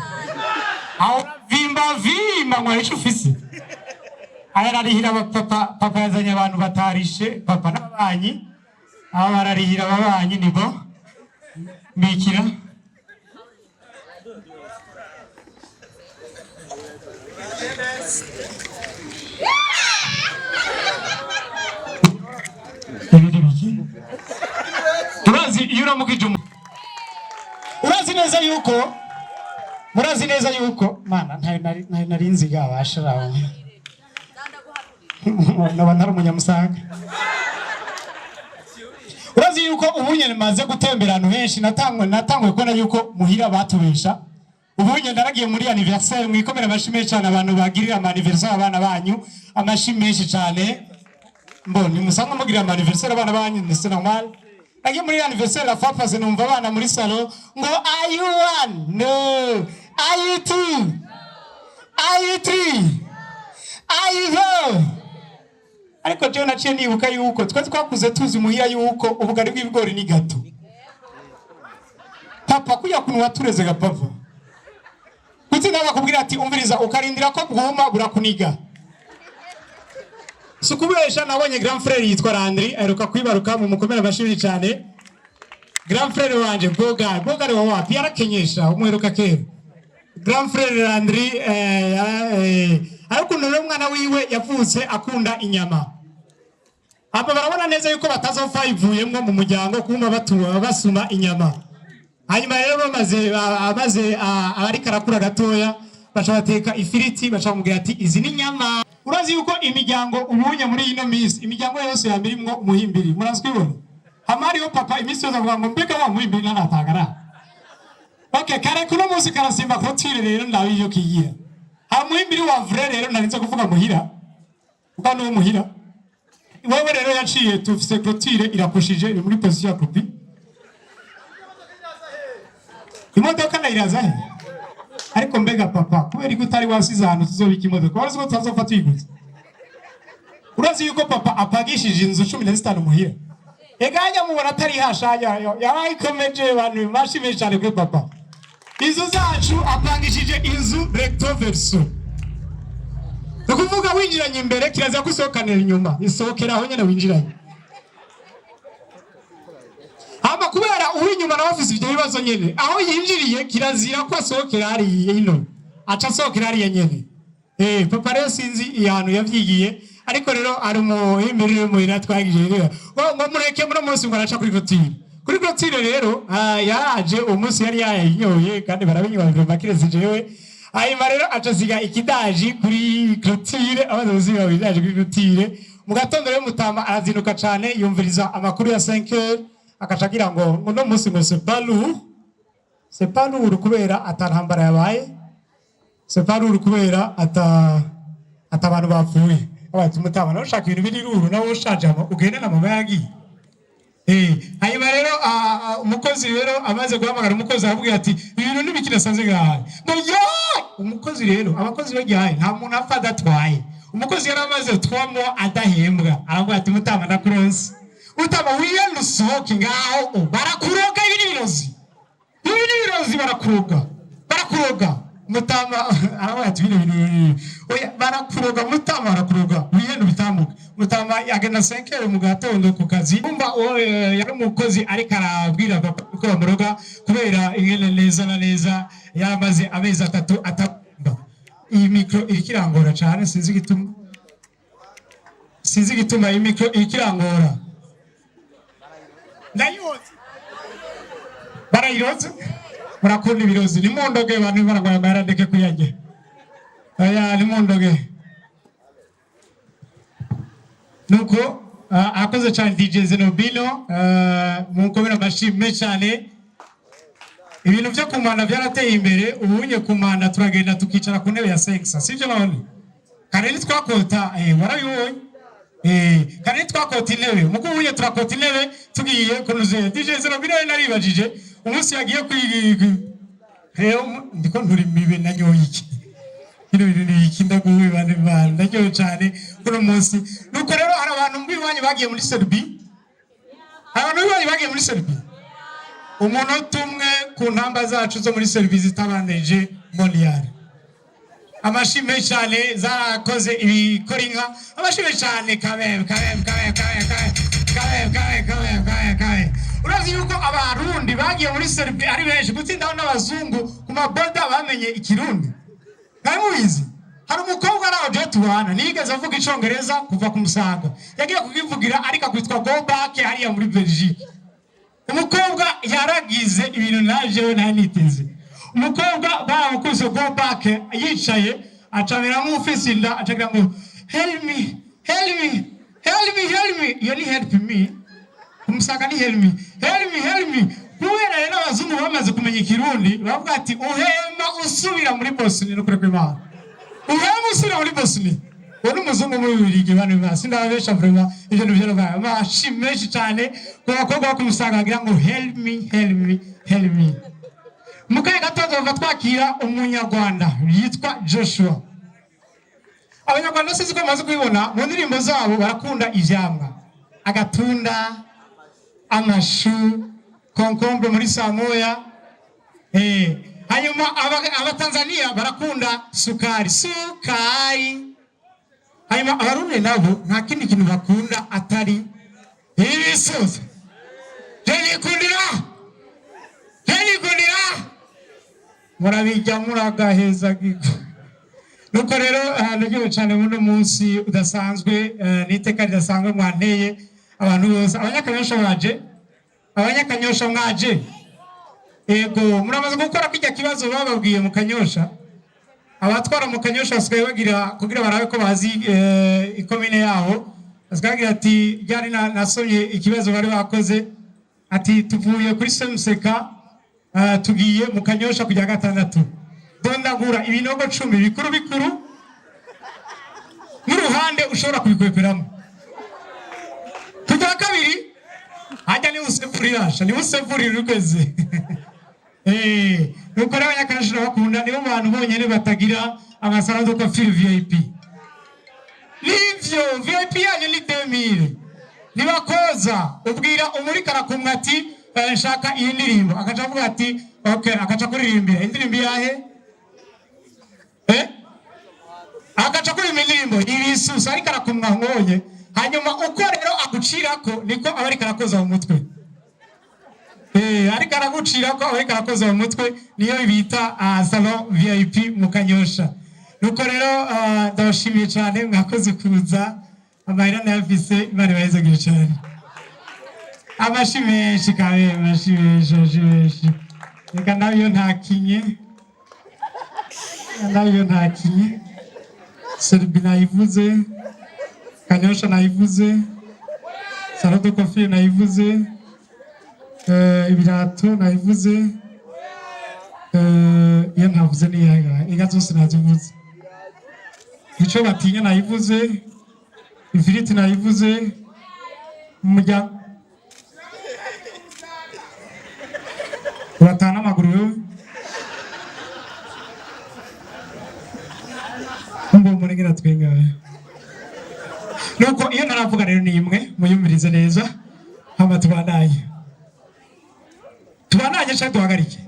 aho vimba mwarisha ufise ayararihira papa yazanye abantu batarishe papa n'abanyi aba bararihira ababanyi nibo mbikira Murazi neza yuko mana narinzi gabashara nabantara umunyamusaga urazi yuko ubunyene maze gutembera ahantu henshi natangwe kubona yuko muhira batubesha ubunyene ndaragiye muri anniversaire mwikomera amashimwe cyane abantu bagirira anniversaire abana banyu amashimwe menshi cyane mboni musanga mugirira anniversaire abana banyu c'est normal nagiye muri anniversaire la fois passée numva abana muri salon ngo are you one no are you two are you three are you four ariko je naciye nibuka yuko twese twakuze tuzi muhira yuko ubugari bw'ibigori ni gato papa kuya kuntu watureze gapava kuti nabakubwira ati umviriza ukarindira ko bwuma burakuniga sukubesha nabonye grand frère yitwa Landry aheruka kwibaruka mu mukomera bashiri cyane grand frère wanje boga ari wapi yarakenyesha umuheruka kera grand frère Landry ariko none umwana wiwe yavutse akunda inyama aba barabona neza yuko batazopfa ivuyemwo mu muryango kuma batuwa basuma inyama hanyuma rero bamaze abari karakura gatoya bacabateka ifiriti bacamubwira ati izi ni nyama urazi yuko imiryango ubunye muri ino minsi imiryango yose yamirimwo umuhimbiri murazwibona hamari yo papa imisi yose avuga ngo mbega wa muhimbiri nanatagara okay kare kuno munsi karasimba clôture rero ndawi yo kigira ha muhimbiri wa vrai rero narinze kuvuga muhira ubwo no muhira wewe rero yaciye tufise clôture irakushije iri muri position ya kopi imodoka ndayiraza he ariko mbega papa kubera ko utari wasize ahantu tuzobika imodoka wari uzi tuzofata uyiguze urazi yuko papa apagishije inzu 15 muhira eganya mubona atari hashanya yarayikomeje abantu bashimye cyane kuri papa izo zacu apangishije inzu recto verso kuvuga winjiranye imbere kiraza gusohokanira inyuma isohokera aho nyene winjiranye hama kubera uwinyuma na office ibyo bibazo nyene aho yinjiriye kirazira ko asohokera ari ino aca asohokera ari nyene papa rero sinzi ihantu yavyigiye ariko rero ari mu imirire mu ira twagije rero ngo mureke muri munsi ngo araca kuri clôture rero yaraje umunsi yari yayinyoye kandi barabinywa bakireze jewe hanyuma rero acaziga ikidaji kuri clôture abazozi babidaje kuri clôture mu gatondo rero mutama arazinuka cyane yumviriza amakuru ya 5h akacagira ngo no munsi ngo c'est pas lourd kubera atantambara yabaye c'est pas lourd kubera atabantu bapfuye abati mutama no shaka ibintu biri ruru nawo ushaje ugende na mama yagiye hanyuma rero umukozi rero amaze guhamagara umukozi arabwira ati ibintu nibikirasanze gahaye ngo umukozi rero abakozi bagiye nta muntu apfa adatwaye umukozi yaramaze 3 mois adahembwa arabwira ati mutama ndakuronse utama wiye lusohoke ngaho barakuroga ibirozi barakuroga mutama arabwira ati ibintu oya barakuroga mutama barakuroga wiye bitambuka mutama agenda 5h mu gatondo ku kazi umba yari umukozi ariko arabwira ko bamuroga kubera ingene neza na neza yaramaze amezi 3 atabumba iyi micro irikirangora cyane sinzi gituma iyi micro irikirangora ndayihoze mwarayiroze murakunda ibirozi nimundoge bantu baragwa baradeke kuyajye aya nimundoge nuko akoze cyane DJ Zenobino mukomera amashimwe cyane ibintu byo kumanda byarateye imbere ubunye kumanda turagenda tukicara ku ntebe ya sexa sivyo none kare twakota warabibonye kare twakota intebe muko ubunye turakota intebe tugiye kunuze DJ Zenobino naribajije umunsi yagiye kwiga ndiko nturi mibe nanyoye iki ni ikinda guwe bande cyo cyane kuno munsi nuko rero hari abantu mbibanye bagiye muri Serbia abantu mbibanye bagiye muri Serbia umuntu tumwe ku ntamba zacu zo muri service tabaneje mondial amashime cyane zarakoze ibikorinka amashime cyane kabe urazi yuko abarundi bagiye muri Serbia ari benshi gutsindaho n'abazungu ku maboda bamenye ikirundi Mubizi hari umukobwa nawe je tubana nigeze avuga icongereza kuva ku musaga yagiye kugivugira ariko kwitwa go back hariya muri Belgique umukobwa yaragize ibintu najewe ntaniteze umukobwa bamukuze go back yicaye acamera nk'ufise inda acagira ngo help me yo ni help me umusaga ni help me kubera rero abazungu bamaze kumenya ikirundi bavuga ati uhema usubira muri Bosnia no kureka Imana uhema usubira muri Bosnia wone umuzungu muri birige bane basi ndabesha vrema ibyo nibyo baba bashimeshi cyane kubakobwa kumusaga agira ngo help me mukaye gatozo batwakira umunyarwanda yitwa Joshua abanyarwanda sisi ko maze kubibona mu ndirimbo zabo barakunda ivyamwa agatunda amashu konkombe muri Samoya hanyuma abatanzania barakunda sukari hanyuma abarundi nabo nta kindi kintu bakunda atari ibisoza jenikundira murabijya muragaheza gigo nuko rero nagiye cyane muri munsi udasanzwe niteka ridasanzwe mwanteye abantu bose abanyakanyosha mwaje ego muramaze gukora kijya kibazo bababwiye mu kanyosha abatwara mu kanyosha basigaye bagira kugira barabe ko bazi ikomine yaho basigaye ati ryari nasomye ikibazo bari bakoze ati tuvuye kuri semuseka tugiye mu kanyosha kujya gatandatu dondagura ibinogo 10 bikuru n'uruhande ushobora kubikweperamo kujya kabiri hajya ni usefuriyasha ni usefurira ukweze nuko rero abanyakanyosha bakunda nibo bantu bonyene batagira amasarado ko fil VIP livyo VIP yanyu ni 2000 nibakoza ubwira umurikana kumwe ati nshaka iyi ndirimbo akaca avuga ati okay akaca kuririmbira indirimbo yahe akaca kuririmbira indirimbo ibisusa ariko arakumwa nkonye hanyuma uko rero agucirako niko abari karakoza mu mutwe ariko aragucirako abari karakoza mu mutwe niyo bita salon VIP mu Kanyosha nuko rero ndabashimiye cyane mwakoze kuza amahera nafise imana bayizagire cyane abashimeshi kabe bashimeshi reka nayo ntakinye Serbia nayivuze Kanyosha nayivuze Salado Coffee nayivuze ibirato nayivuze iyo ntavuze ni yaga inga zose nazivuze ico batinya nayivuze ifiriti nayivuze mujya batana amaguru mbo murengera twengaye nuko iyo naravuga rero ni imwe muyumvirize neza hama tubandanye duhagarike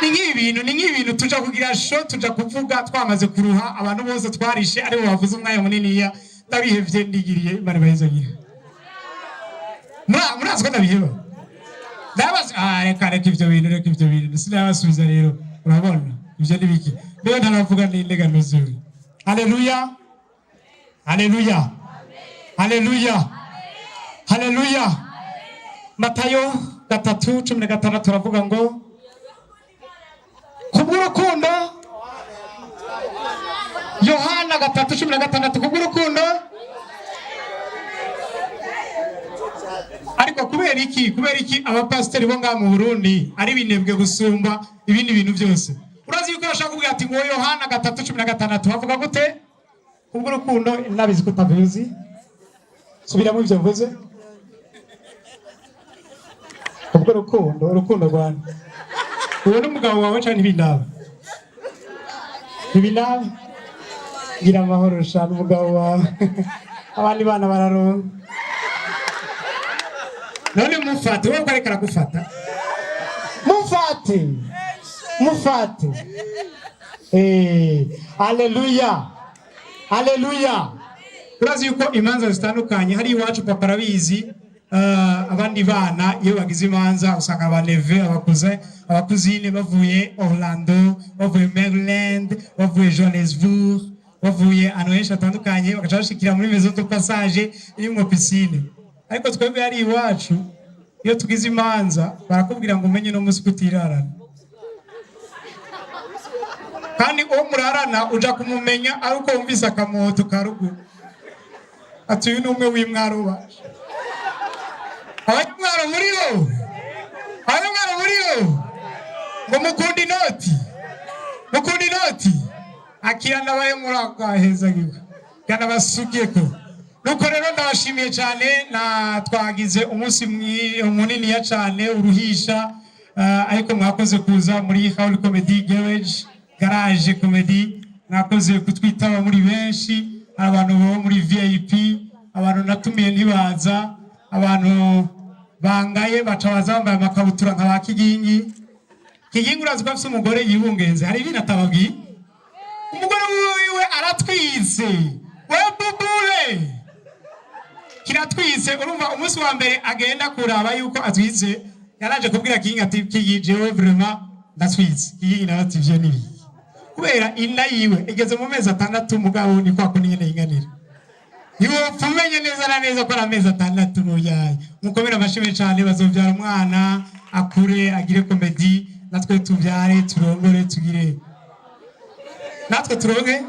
ni nk'ibintu tuja kugira show tuja kuvuga twamaze kuruha abantu bose twarishe ari bo bavuze umwanya munini ya ndabihevye ndigiriye bari bahizagira murazi ko ndabiheba ndabaza reka ivyo bintu sinabasubiza rero urabona ivyo nibiki rero ntaravuga n'indegano ziwe haleluya Matayo 3:16 turavuga ngo kubw'urukundo. Yohana 3:16 kubw'urukundo. Ariko kubera iki abapasiteri bo ngaha mu Burundi ari binebwe gusumba ibindi bintu byose? Urazi yuko bashaka kuvuga ati ngo Yohana 3:16 bavuga gute? Kubw'urukundo. Nabizi kutabizi, subira mu byo mvuze. Kubw'urukundo, urukundo rwanda ubona umugabo wawe cyane ibinaba gira amahoro shana umugabo wawe abandi bana bararonka. None mufate wowe kare karagufata, mufate haleluya. Urazi yuko imanza zitandukanye hari iwacu papa arabizi. Abandi bana iyo bagize imanza usanga abaneve abakuzine bavuye Orlando, bavuye Maryland, bavuye Johannesburg, bavuye ahantu henshi hatandukanye bagaca bashikira muri maison de passage iri mu piscine. Ariko twebwe hari iwacu iyo tugize imanza barakubwira ngo umenye no musi kutirarana, kandi uwo murarana uja kumumenya ari uko wumvise akamoto karuguru ati uyu ni umwe w'imwaro baje. Abanyamwaro muriho ngo mukundi inoti akirana baye murakahezagirwa kana basugiyeko. Nuko rero ndabashimiye cyane, na twagize umunsi munini ya cyane uruhisha, ariko mwakoze kuza muri Raoul Comedy Garage Comedy, mwakoze kutwitaba muri benshi, abantu bo muri VIP, abantu natumiye ntibaza, abantu bangaye bacabaza bambaye amakabutura nka Kigingi urazi ko afite umugore yibungenze. Hari ibintu atababwiye, umugore wiwe aratwize, we bubule kiratwize. Urumva umunsi wa mbere agenda kuraba yuko atwize, yaraje kubwira Kigingi ati Kigingi we vraiment ndatwize. Kigingi narativye nibi kubera inda yiwe igeze mu mezi 6 mugabo ni kwa kunyene inganira. Niwo fumenye neza na neza ko amezi 6 n'uyaye. Mukomera amashimwe cyane, bazobyara umwana akure agire comedy, natwe tubyare turongore tugire natwe turonge.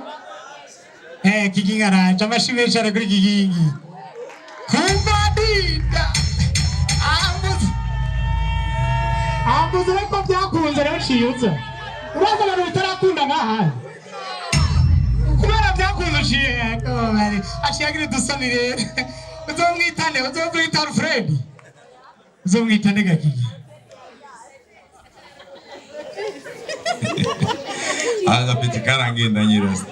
Kigingi aranje amashimwe cyane kuri Kigingi. Kumbadida ambuze reko byakunze rero shiyuza. Uraza abantu bitarakunda ngaha kubera byakunduciye kabari ashiyagire dusanire. uzomwitane Fred, uzomwitane Gakigi. Agapeti karangenda nyirose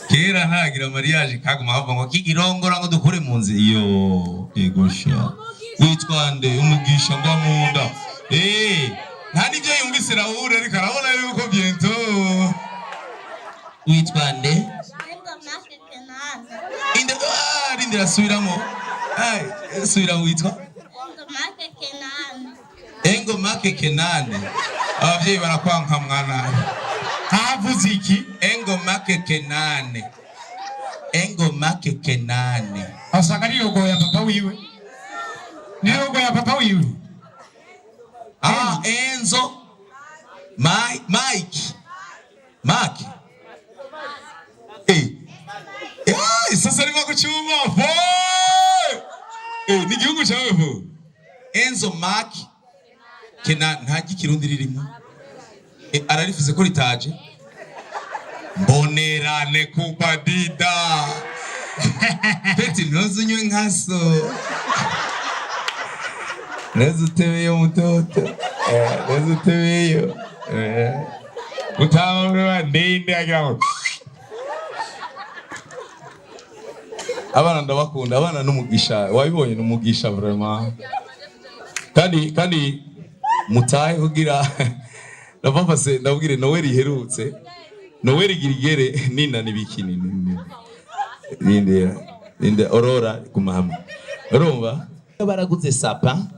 kera ntagira mariage kaguma hava ngo kigirongora ngo dukure mu nzi iyo egosha witwande umugisha ngwa munda. Nta nibyo yumvise Raoul ariko arabona yuko biento witwande Rindira subiramo. Subira witwa Engo make Kenane. Abavyeyi barakwanka mwana. Havuze iki? Engo make Kenane. Asanga ni logo ya papa wiwe. Ni logo ya papa wiwe. Enzo Mike. Sasa ni kuchuma. Ni gihugu cyawe ho. Enzo Mark Kenane ntaji kirundi ririmo. Ararifuze ko ritaje. Mbonerane kubadida. Peti nozunywe nkaso. Nezutebeyo mutoto. Nezutebeyo. Utawe ndinde agira. Abana ndabakunda, abana n'umugisha, wabibonye n'umugisha vraiment. Kandi mutahe kugira navamase ndabwire Noel iherutse. Noel girigere nina nibikini ninde Aurora kumahama. Urumva? Baraguze sapin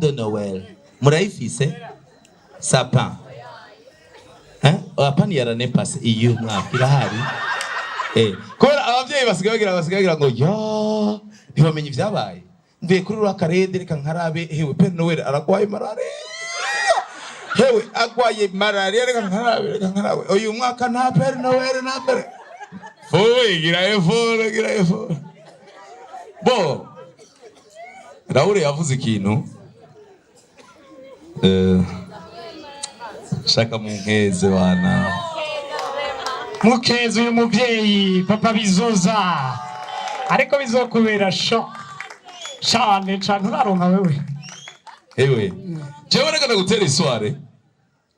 de Noël. Murayifise? Sapin. Apani yarane passe iyo mwaka irahari. Kubera abavyeyi basigaye bagira ngo ya ntibamenye ivyabaye. mvuye kuri rakarede reka nkarabe hewe Père Noël aragwaye malaria hewe agwaye malaria reka nkarabe uyu mwaka nta Père Noël na Père foye gira effort bo Raoul yavuze ikintu shaka munkeze wana mukeze uyu muvyeyi papa bizoza ariko bizokubera shock cyane uraronka wewe ewe jewe reka ndagutera isware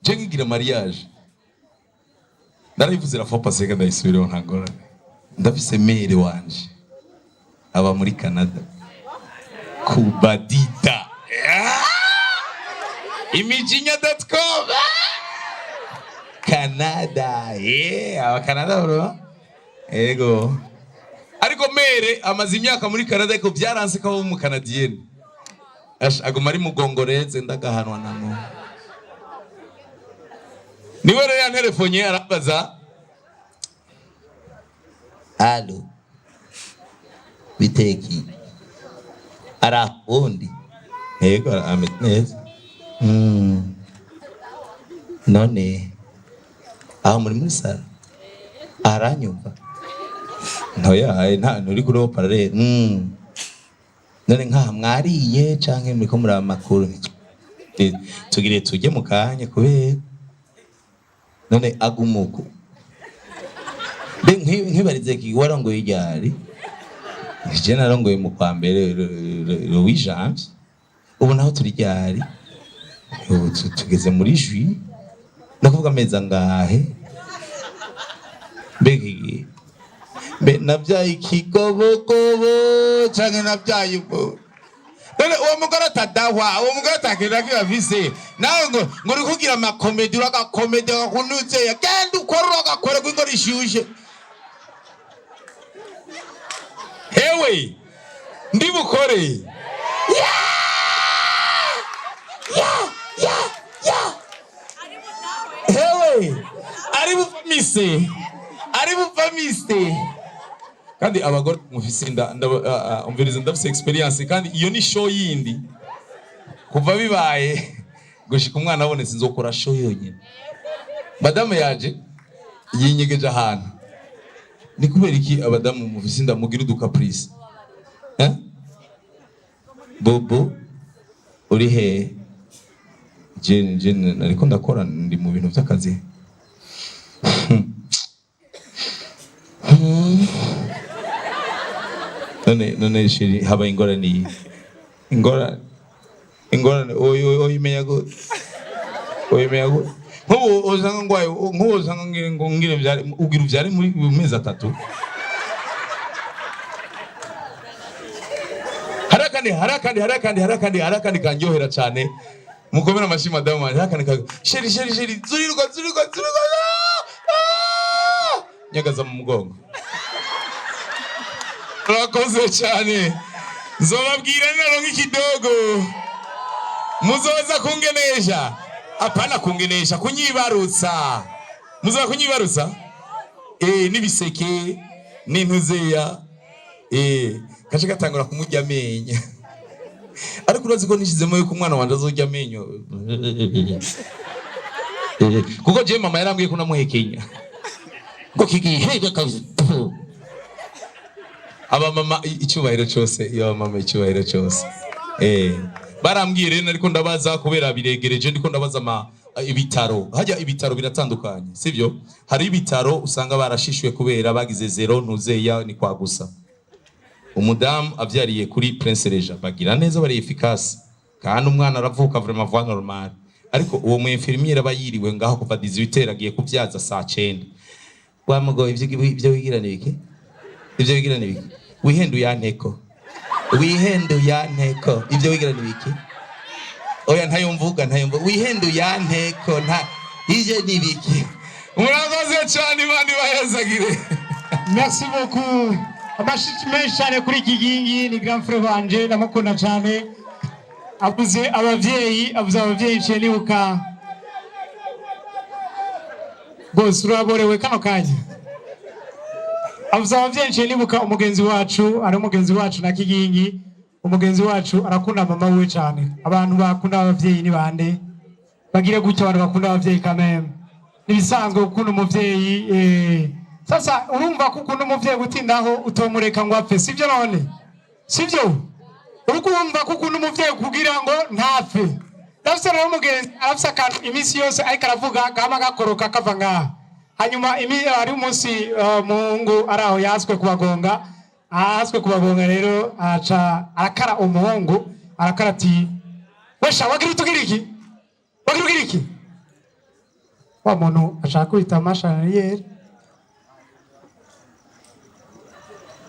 je ngigira mariage ndarivuze la fois passée que ndayisubireho ntangorane ndafise mere wanje aba muri Canada kubadita imijinya.com Canada aba Canada bro ego ariko mere amaze imyaka muri Canada ariko byaranse ko abo mu Canadienne aguma ari mugongoreze ndagahanwa namo niwe rero ya telefone arabaza allo biteki arahundi ego ametnez none aho muri sala aranyumva ntoya nta nuri kuri parallel none nka mwariye canke muri ko muri amakuru tugire tujye mu kanya kubera none agumuko be nkibarize ki warongoye iryari je narongoye mu kwa mbere Louis Janvier ubu naho turi ryari tugeze muri juillet ndakuvuga amezi angahe mbegi be nabyaye ikigobogobo canke nabyaye ubwo none uwo mugore atadahwa uwo mugore atakira ko yavise nawe ngo uri kugira amakomedi uragakomedi gakunutse genda ukora ugakora kwingo rishushe hewe ndibukore hewe ari bufamise kandi abagore mufise umviriza ndafise experience kandi iyo ni show yindi kuva bibaye gushika umwana abonetse nzokora show yonyine madame yaje yinyegeje ahantu ni kubera iki abadamu mufise ndamugira uducaprice bobo uri he Jen ariko ndakora ndi mu bintu by'akazi none shiri haba ingorane oyimenya go nkubu uzanga ngwayo nkubu uzanga ngire byari ugira byari muri mezi 3 harakandi kanyohera cyane mukomera amashi madamu harakandi sheri zuriruka nyagaza mu mugongo urakoze cyane nzobabwira nero nk'ikidogo muzoza kungenesha apana kungenesha kunyibarutsa muzoza kunyibarutsa nibiseke n'intuzeya kaje gatangura kumujya amenyo ariko urazi ko nishizemo yuko umwana wanje azojya amenyo kuko je mama yarambwiye ko namuhekenya ngo kigihe kazi aba mama icyubahiro cyose barambwiye rero ariko ndabaza kubera biregereje ndiko ndabaza ibitaro hajya ibitaro biratandukanye sivyo hari ibitaro usanga barashishwe kubera bagize zero ntuzeya ni kwa gusa umudamu avyariye kuri Prince Reja bagira neza bari efficace kandi umwana aravuka vraiment voix normal ariko uwo mu infirmiere bayiriwe ngaho kuva 18h agiye kubyaza saa 9 wamugo ivyo wigira nibiki wihendu ya nteko ivyo wigira nibiki oya ntayumvuga wihendu ya nteko nta ije nibiki murakoze cyane bandi bahezagire merci beaucoup amashiti menshi cyane kuri Kigingi ni grand frère wanje namukunda cyane avuze abavyeyi cye nibuka bose uraborewe kano kanya avuze abavyeyi cye nibuka umugenzi wacu na Kigingi umugenzi wacu arakunda mama we cyane. Abantu bakunda abavyeyi ni bande? Bagire gutyo abantu bakunda abavyeyi kameme. Nibisanzwe gukunda umuvyeyi sasa urumva ko ukunda umuvyeyi gutindaho utomureka ngo apfe, sivyo none? Sivyo? Urukumva ko ukunda umuvyeyi kugira ngo ntapfe. Dafise rero umugenzi arafise akantu iminsi yose ariko aravuga gahama gakoroka kava ngaha. Hanyuma hari umunsi muhungu araho yaswe kubagonga. Ahaswe kubagonga rero aca arakara umuhungu arakara ati wesha wagira utugira iki? Wagira ugira iki? Wa muntu ashaka kwita amashaniyeri.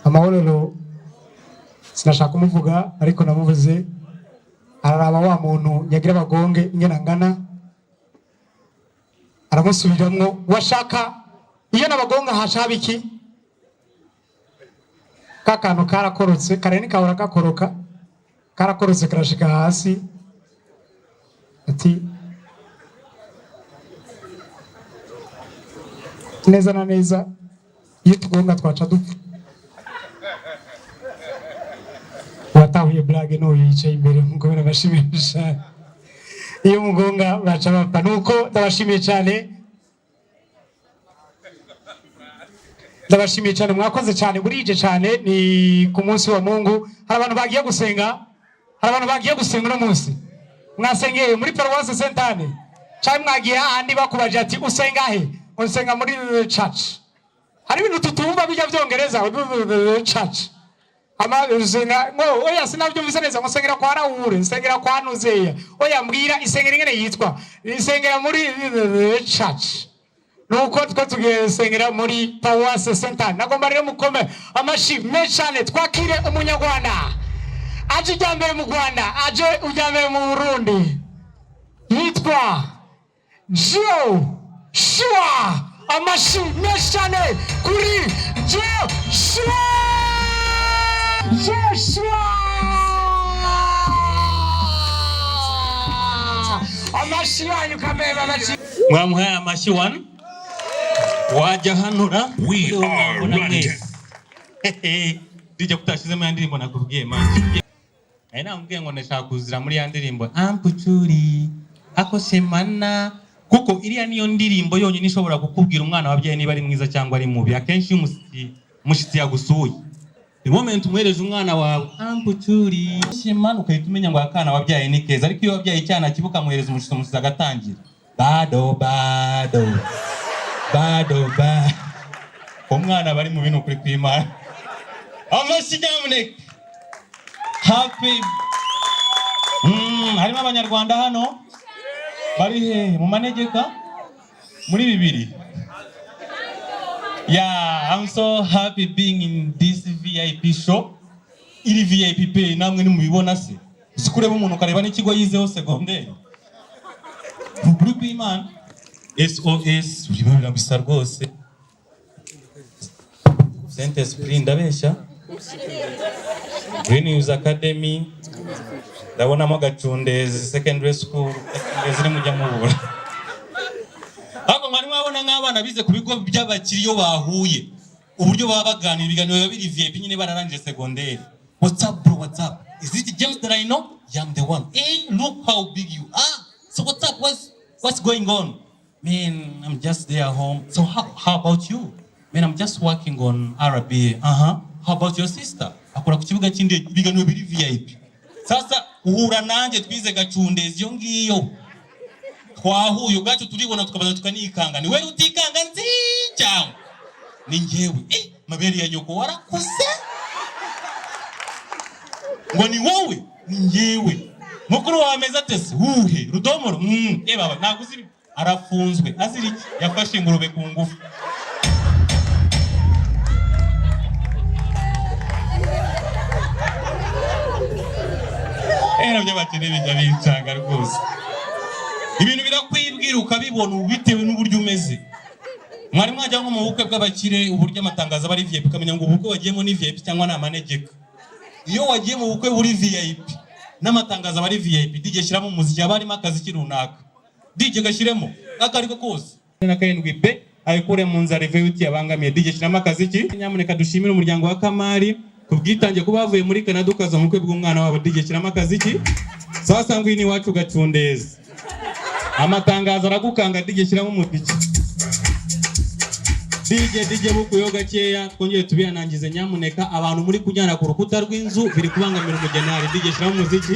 Amahorero sinashaka kumuvuga ariko namuvuze. Araraba wa muntu yagira bagonge ingena ngana aramusubiramwo washaka iyo nabagonga hashaba iki? Kakano karakorotse kareni kahora gakoroka karakorotse karashika hasi ati neza na neza iyo tugonga twaca dupfa. Watahuye blage no yicaye imbere nkuko birabashimisha. Iyo mugonga baca bapfa. Nuko ndabashimiye cyane. Ndabashimiye cyane mwakoze cyane burije cyane ni ku munsi wa Mungu. Hari abantu bagiye gusenga. Hari abantu bagiye gusenga no munsi. Mwasengeye muri Paroisse Sainte-Anne. Cyane mwagiye ahandi bakubaje ati usenga he? Usenga muri church. Hari ibintu tutumva bijya byongereza church. Usenga ngo oya sinabyumvise neza musengera kwa Raoul, nsengera kwa Nuzeya. Oya mbwira isengera ingene yitwa. Isengera muri church. Nuko tugiye sengera muri Paroisse Sainte-Anne. Nagomba rero mukome amashi mechane twakire umunyarwanda. Aje ujyambere mu Rwanda, aje ujyambere mu Burundi. Yitwa Joshua. Amashi mechane kuri Joshua. Joshua! Amashi wanyu kamera amashi. Mwamuhaye amashi one. Wajya hanura. We are running. Dije kutashizemo ya ndirimbo nakubwiye man. Nambwiye ngo ndashaka kuzira muri ya ndirimbo ampucuri ako semana kuko iriya niyo ndirimbo yonyine ishobora kukubwira umwana wabyaye niba ari mwiza cyangwa ari mubi. Akenshi umushitsi yagusuye. The moment umwereje umwana wawe ampucuri semana ukahita umenya ngo akana wabyaye ni keza, ariko iyo wabyaye cyana kibuka muhereza umushitsi agatangira bado umwana bari mu bintu kuri kwimana. Amashi nyamuneka happy. Harimo abanyarwanda hano bari he mu manegeka muri bibiri. Yeah, I'm so happy being in this VIP show. Iri VIP pay namwe nimubibona se. Sikureba umuntu kareba n'ikigo yizeho secondaire. Kuri kwimana SOS uribabira bisa rwose. Saint Esprit ndabeshya. Green News Academy ndabonamo Gacundezi secondary school ziri mujya mubura. Ahubwo mwari mwabona nk'abana bize ku bigo by'abakiriyo bahuye uburyo baba baganira ibiganiro babiri VIP nyine bararangije secondaire. What's up bro, what's up? Is it James that I know? Yeah, I'm the one. Hey, look how big you are. So what's up? What's going on? Man, I'm just there at home. So how about you? Man, I'm just working on RBA. How about your sister? Akora ku kibuga cy'indege ibiganiro biri VIP. Sasa uhura nanjye twize Gacundezi yo ngiyo. Twahuye ubwacu turibona tukabaza tukanikanga. Ni wewe utikanga nzi cyangwa ni ngewe. Mabere ya nyoko warakuze. Ngo ni wowe ni ngewe. Mukuru wa meza tese uhe rudomoro. Baba naguzi arafunzwe aziri iki yafashe ingurube ku ngufu. Nabyo bakeneye bijya rwose. Ibintu birakwibwira ukabibona bitewe n'uburyo umeze. Mwari mwajya nko mu bukwe bw'abakire uburyo amatangazo bari VIP ukamenya ngo ubukwe wagiyemo ni VIP cyangwa na manegeka. Iyo wagiye mu bukwe buri VIP n'amatangazo bari VIP DJ shyiramo umuziki abarimo akazi kirunaka. DJ gashyiremo akariko kose. Na karindwi be ayikure mu nzara review yabangamiye DJ shyiramo akazi ki. Nyamuneka dushimire umuryango wa Kamari kubwitange kuba bavuye muri Canada ukaza mu kwe bw'umwana wabo DJ kiramo akazi ki sasa ngwini wacu gacundeza amatangazo aragukanga DJ kiramo umuziki DJ bukuyo gakeya twongeye tubiyanangize nyamuneka abantu muri kunyana ku rukuta rw'inzu biri kubangamira umugenari DJ kiramo umuziki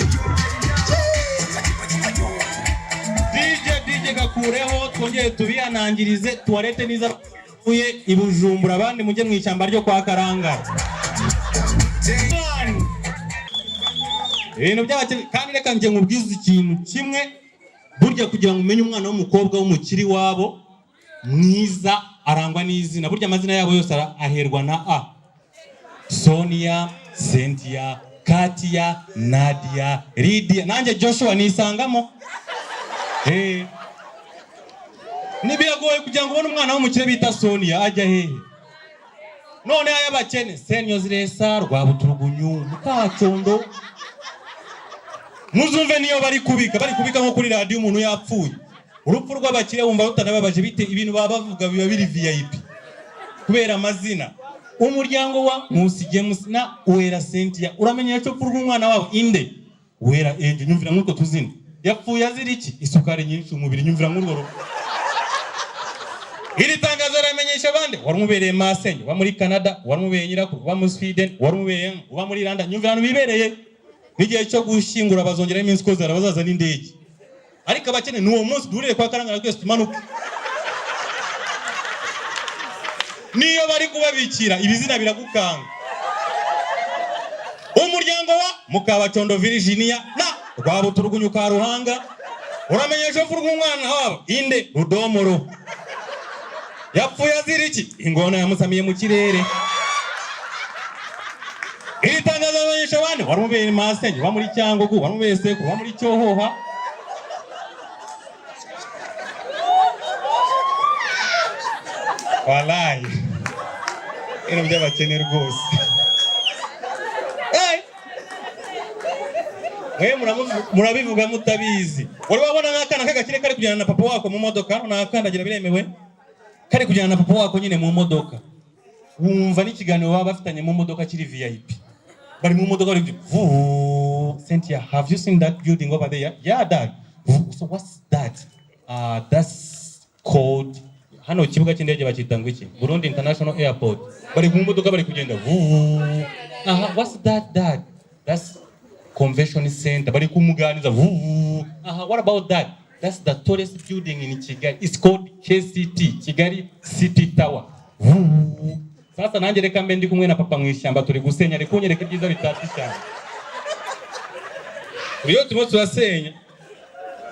DJ gakureho twongeye tubiyanangirize tuwarete niza uye ibujumbura abandi mujye mu ishyamba ryo kwa Karanga ibintu by'abakene kandi reka ngiye nkubwiza ikintu kimwe burya kugira ngo umenye umwana w'umukobwa w'umukiri wabo mwiza arangwa n'izina burya amazina yabo yose aherwa na A Sonia Cynthia Katia Nadia Lydia nanjye Joshua nisangamo nibiragoye kugira ngo ubone umwana w'umukire bita Sonia ajya hehe none ay'abakene Senyoziresa Rwabuturugunyu Mukacondo muzumve niyo bari kubika nko kuri radio umuntu yapfuye urupfu rw'abakire wumva rutanababaje bite ibintu baba bavuga biba biri VIP kubera amazina umuryango wa Nkusi James na Uwera Cynthia uramenye cyo kurwa umwana wabo inde Uwera Angel nyumvira nk'uko tuzina yapfuye azira iki isukari nyinshi umubiri nyumvira nk'urwo iri tangazo ramenyesha bande warumubereye Masenye wa muri Canada warumubereye Nyirakuru wa muri Sweden warumubereye wa muri Rwanda nyumvira bibereye n'igihe cyo gushingura bazongera iminsi ko zarabazaza n'indege ariko abakene n'uwo munsi durire kwa Karanga twese tumanuka niyo bari kubabikira ibizina biragukanga umuryango wa Mukabacondo Virginia na Rwabuturugunyu ka Ruhanga uramenyesha furwa umwana wabo inde Rudomoro yapfuye azira iki ingona yamusamiye mu kirere iri tangazo abanyesha bane warumubeye Masenye wa muri Cyangugu warumubeye Sekuru wa muri Cyohoha wallahi ino by'abakene rwose murabivuga mutabizi wari wabona nk'akana k'agakire kari kujyana na papa wako mu modoka nakandagira biremewe kari kujyana na papa wako nyine mu modoka wumva n'ikiganiro baba bafitanye mu modoka kiri VIP bari mu modoka bari Cynthia, have you seen that building over there? Yeah, dad. So what's that? That's called hano kibuga cy'indege bakita ngo iki Burundi International Airport bari mu modoka bari kugenda what's that dad? That's convention center bari kumuganiza what about that? That's the tallest building in Kigali. It's called KCT, Kigali City Tower. Sasa nanjye reka mbe ndi kumwe na papa mu ishyamba turi gusenya ariko kunyereka ibyiza bitatu cyane. Uriyo tumwe turasenya.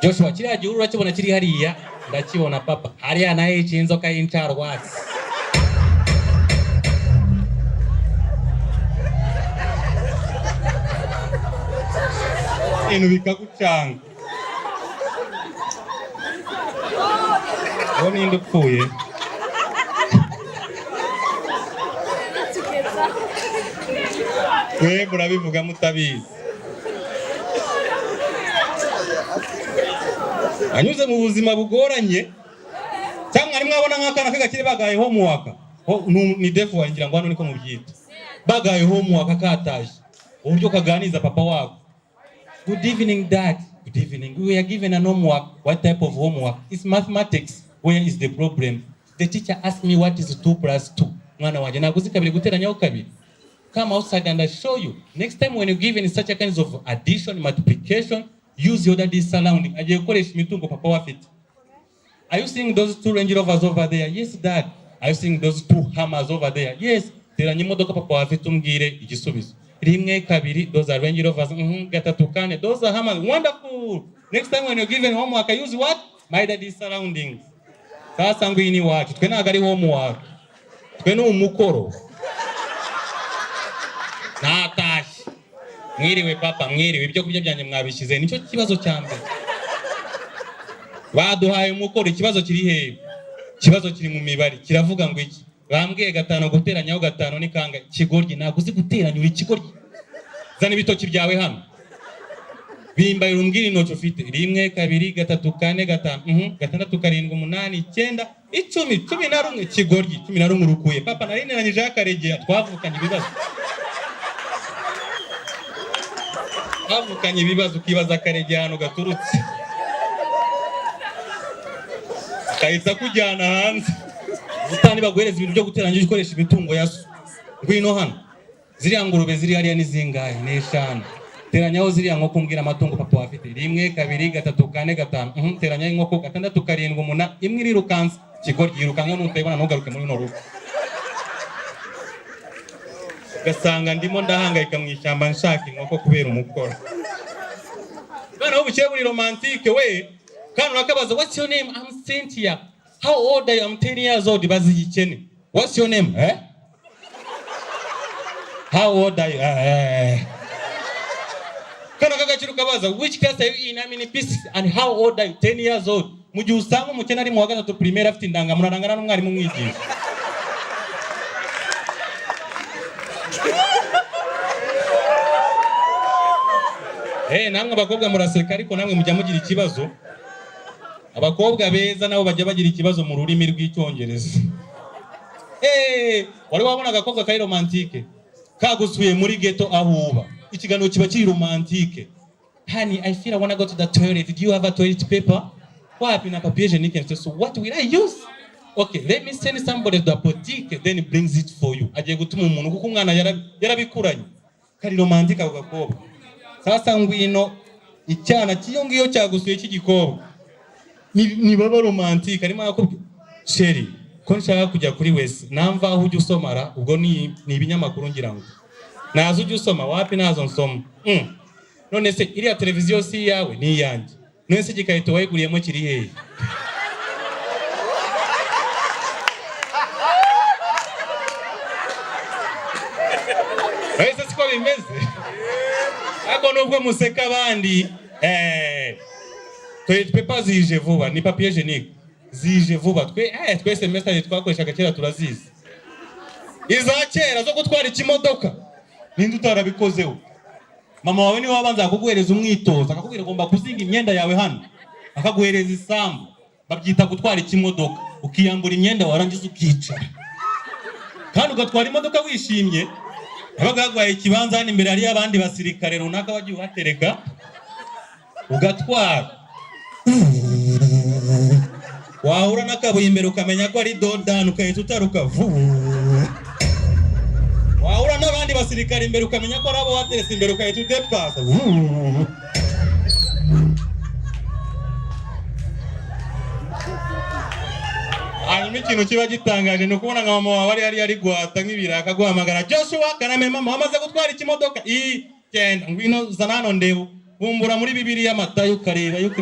Joshua kiriya gihuru urakibona kiri hariya ndakibona papa. Hariya nayo inzoka y'incarwatsi. Inu bikagucanga. Oni ndupfuye. We murabivuga mutabizi. Anyuze mu buzima bugoranye. Cyangwa ari mwabona nk'akana k'agakire bagaye homework. Ni defu wangira ngo hano niko mubyita. Bagaye homework kataje. Uburyo kaganiza papa wako. Good evening dad. Good evening. We are given an homework. What type of homework? It's mathematics. Where is the problem? The teacher asked me what is 2 plus 2. Mwana wanje naguzi kabiri guteranyaho kabiri. Come outside and I show you. Next time when you're given such a kinds of addition, multiplication, use your daddy's surrounding. Aje ukoresha imitungo papa wafite. Are you seeing those 2 Range Rovers over there? Yes, dad. Are you seeing those 2 Hammers over there? Yes. Teranya imodoka papa wafite umbwire igisubizo. Rimwe kabiri, those are Range Rovers. Gatatu kane, those are Hammers. Wonderful. Next time when you're given homework, I use what? My daddy's surroundings. Sasa ngwini wacu. Twe nagari homework. Twe no umukoro. Natashi. Mwiriwe papa, mwiriwe ibyo kurya byanjye mwabishize nicyo kibazo cya mbere. Baduhaye umukoro ikibazo kiri hehe? Kibazo kiri mu mibare kiravuga ngo iki? Bambwiye 5 guteranyaho 5 ni kanga kigoryi naguzi guteranya uri kigoryi. Zana ibitoki byawe hano. Bimbaye urumbwira intoki ufite 1 2 3 4 5 6 7 8 9 10 11 kigoryi 11 urukuye papa nari neranyije akaregera twavukanye ibibazo. havukanye ibibazo ukibaza akarege hano gaturutse kahita kujyana hanze ubutani baguhereza ibintu byo guteranya ibikoresha imitungo ya so ngwino hano ziriya ngurube ziri hariya ni zingahe n'eshanu teranyaho ziriya nkoko mbwira amatungo papa wafite 1 2 3 4 5 teranyaho inkoko 6 7 8 imwe irirukansa kigoryi yirukanka n'utayibona ntugaruke muri no rugo gasanga ndimo ndahangayika mu ishyamba nshaka inkoko kubera umukoro bana ubukiye buri romantique we kandi urakabaza what's your name I'm Cynthia how old are you I'm 10 years old bazigikene what's your name how old are you kana kagaciro kabaza which class are you in how many pieces and how old are you 10 years old mu gihe usanga umukene ari mu wa gatatu primaire afite indangamuntu arangana n'umwarimu mwigisha namwe abakobwa muraseka ariko namwe mujya mugira ikibazo abakobwa beza nabo bajya bagira ikibazo mu rurimi rw'icyongereza wari wabona agakobwa kari romantique kagusuye muri ghetto ahuba ikiganiro kiba kiri romantique honey I feel I want to go to the toilet do you have a toilet paper wapi na papier hygienique so what will I use okay let me send somebody to the boutique then he brings it for you agiye gutuma umuntu kuko umwana yarabikuranye kari romantique ako gakobwa sasa ngwino icyana kiyongiyo cyagusuye cy'igikobwa ni baba romantique arimo yakubwiye sheri ko nshaka kujya kuri wese namva aho ujye usomara ubwo ni ibinyamakuru ngira ngo nazo ujye usoma wapi nazo nsoma none se iriya televiziyo si yawe ni yanjye none se gikayito wayiguriyemo kiri hehe ese siko bimeze ako nubwo museka abandi toilet paper zije vuba ni papier hygienique zije vuba twe semester twakoreshaga kera turazizi iza kera zo gutwara ikimodoka ninde utarabikozeho mama wawe ni wabanza kuguhereza umwitozo akakubwira ugomba kuzinga imyenda yawe hano akaguhereza isambu babyita gutwara ikimodoka ukiyambura imyenda warangiza ukicara kandi ugatwara imodoka wishimye abagagwaye ikibanza hano imbere hari abandi basirikare runaka bagiye uhatereka ugatwara wahura n'akabuye imbere ukamenya ko ari dodani ukahita utaruka wahura n'abandi basirikare imbere ukamenya ko ari abo wateretse imbere ukahita udepasa hanyuma ikintu kiba gitangaje ni ukubona nka mama wawe ari guhata nk'ibiraka guhamagara Joshua kaname mama wamaze gutwara ikimodoka genda ngwino zana hano ndeba bumbura muri Bibiliya Matayo ukareba yuko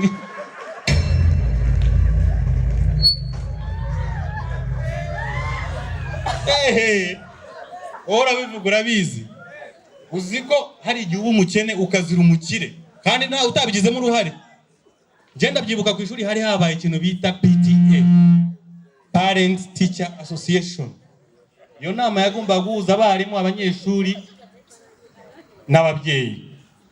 ora bivuga urabizi uziko hari igihe uba umukene ukazira umukire kandi nawe utabigizemo uruhare ngenda byibuka ku ishuri hari habaye ikintu bita PTA Parent Teacher Association iyo nama yagomba guhuza abarimu abanyeshuri n'ababyeyi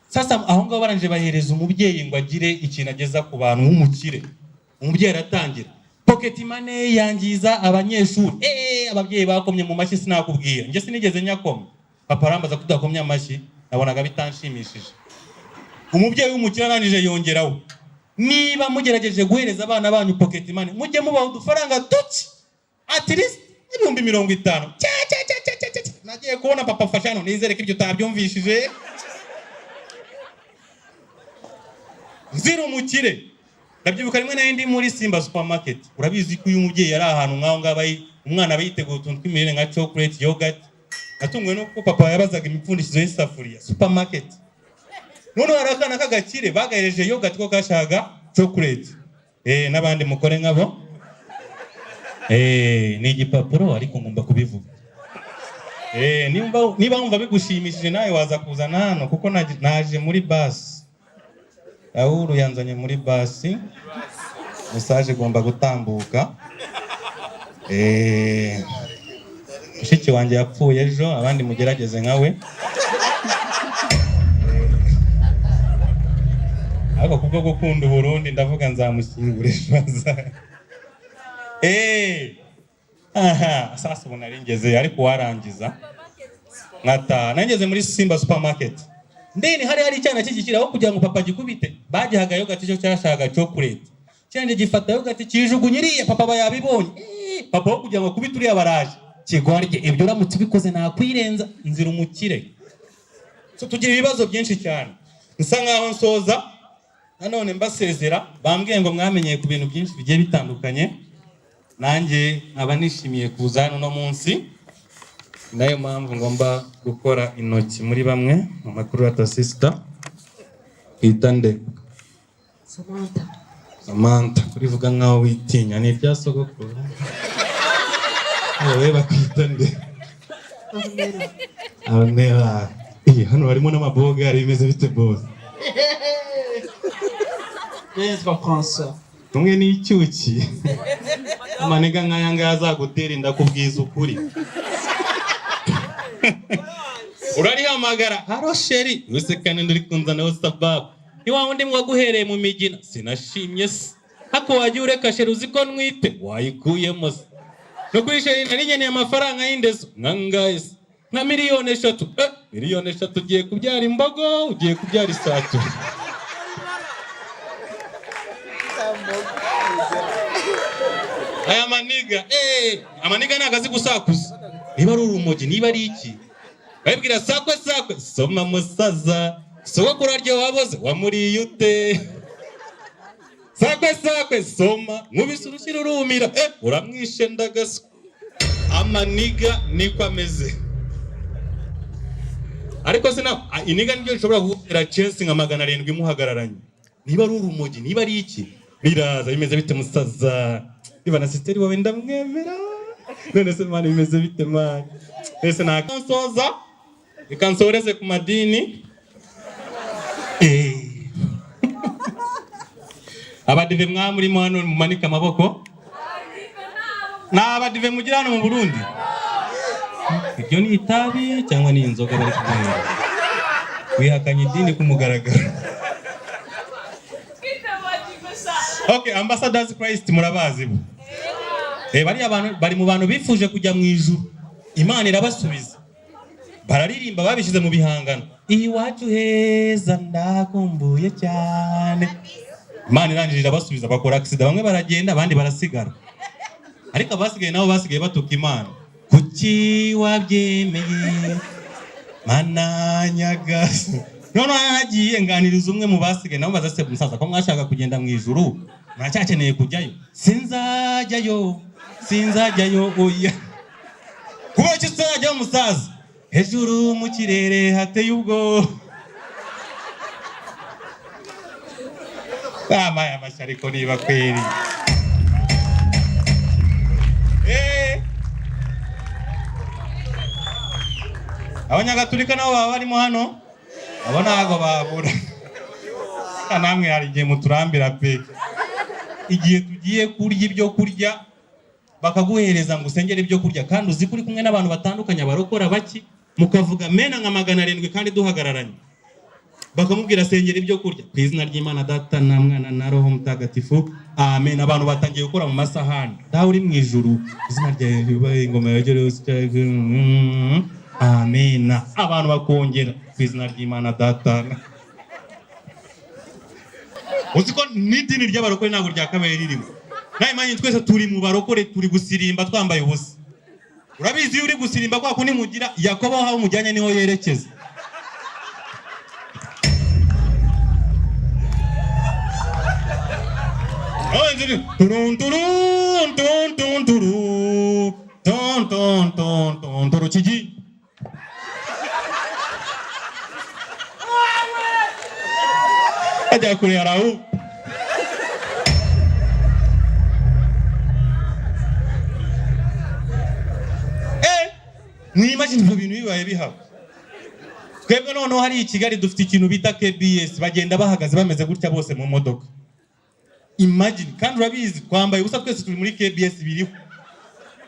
sasa aho ngaho baranje bahereza umubyeyi ngo agire ikintu ageza ku bantu w'umukire umubyeyi aratangira pocket money yangiza abanyeshuri ababyeyi bakomye mu mashyi sinakubwira nge sinigeze nyakoma papa arambaza kudakomye amashyi nabonaga bitanshimishije umubyeyi w'umukire aranije yongeraho niba mugerageje guhereza abana banyu pocket money mujye mubaho udufaranga duke at least 50,000 nagiye kubona papa fashano nizere ko ibyo utabyumvishije zero umukire ndabyibuka rimwe na ndi muri Simba supermarket urabizi ko uyu mubyeyi yari ahantu ngaho ngabaye umwana bayiteguye utuntu tw'imirire nka chocolate yogurt natungwe no ko papa yabazaga imipfundikizo y'isafuriya supermarket none harakana kagakire bagahereje yogurt ko kashaga chocolate nabandi mukore nkabo ni igipapuro ariko ngomba kubivuga niba wumva bigushimishije nawe waza kuzana hano kuko naje muri bus Raoul yanzanye muri basi message igomba gutambuka mushiki wanjye yapfuye ejo abandi mugerageze nkawe ariko kubwo gukunda Burundi ndavuga nzamushyingura sasa ubu naringeze ariko warangiza nkata nangeze muri Simba supermarket ndeni hari icyana kigikiraho kugira ngo papa gikubite bagihagayo gati cyo cyashaka chocolate cyane gifatayo gati kijugunyiriye papa bayabibonye papa wo kugira ngo kubita uriya baraje kigwarye ibyo uramutse bikoze nakwirenza nzira umukire. So tugira ibibazo byinshi cyane nsa nkaho nsoza nanone mbasezera bambwiye ngo mwamenyeye ku bintu byinshi bigiye bitandukanye nanjye nkaba nishimiye kuza hano no munsi nayo mpamvu ngomba gukora intoki muri bamwe mu makuru ya sister itande Samantha kurivuga nkaho witinya ni bya sogokuru wowe bakwitande Arnera hano harimo n'amaboga ari bimeze bite boss Yitwa François. Tumwe n'icyuki amanega nkaya ngaya azagutera inda kubwiza ukuri urarihamagara haro sheri usekane nduri kunzana wo sababu iwa wundi mwaguhereye mu migina sinashimye se hako wagiye ureka sheri uziko nwite wayikuyemo se no kuri sheri nari nkeneye amafaranga y'indezo nangaye se nka miliyoni 3 miliyoni 3 ugiye kubyara imbogo ugiye kubyara isato aya maniga amaniga nagazi gusakuza niba ari urumogi niba ari iki babwira sakwe soma musaza sogokuru aryo waboze wamuriye ute sakwe soma nkubise urushyira urumira uramwishe ndagaso amaniga niko ameze ariko sina iniga nibyo nshobora kugutera chance nka 700 muhagararanye niba ari urumogi niba ari iki biraza bimeze bite musaza iba na sister wawe ndamwemera none se mani bimeze bite mani ese nakansoza ikansoreze ku madini abadive mwamurimo hano mumanika amaboko n'abadive mugira hano mu Burundi ibyo ni itabi cyangwa ni inzoga bari kunywa wihakanye idini kumugaragara. Okay, ambassadors Christ murabazi bo. Bari abantu bari mu bantu bifuje kujya mu ijuru. Imana irabasubiza. Bararirimba babishize mu bihangano. Iwacu heza ndakumbuye cyane. Imana irangije irabasubiza bakora accident bamwe baragenda abandi barasigara. Ariko abasigaye nabo basigaye batuka Imana. Kuki wabyemeye? Mana nyagasi. None hagiye nganiriza umwe mu basigaye nabo bazase musaza ko mwashaka kugenda mu ijuru. Muracyakeneye kujyayo sinzajyayo oya kuba cyisajya musaza hejuru mu kirere hateye ubwo amaya mashariko niba kweri abanyagatulika nabo baba barimo hano abo ntago babura namwe hari igihe muturambira pe igihe tugiye kurya ibyo kurya bakaguhereza ngo usengere ibyo kurya kandi uzi kuri kumwe n'abantu batandukanye barokora baki mukavuga mena nka 700 kandi duhagararanye bakamubwira sengera ibyo kurya ku izina ry'Imana Data na Mwana na Roho Mutagatifu amen. Abantu batangiye gukora mu masahani dawe uri mu ijuru izina ryawe ribaye ingoma yagere amen. Abantu bakongera ku izina ry'Imana Data uziko n'idini ry'abarokore ntabwo ryakabaye ririmo naye manyi twese turi mu barokore turi gusirimba twambaye ubusa. Urabizi iyo uri gusirimba kwa kundi mugira Yakobo aho mujyanye niho yerekeza. Turun turun turun turun turun ton ton ton ton turu chiji aja kuri Raoul ni imagine ibyo bintu bibaye bihawe. Twebwe noneho hari i Kigali dufite ikintu bita KBS bagenda bahagaze bameze gutya bose mu modoka. Imagine kandi urabizi twambaye ubusa twese turi muri KBS biriho.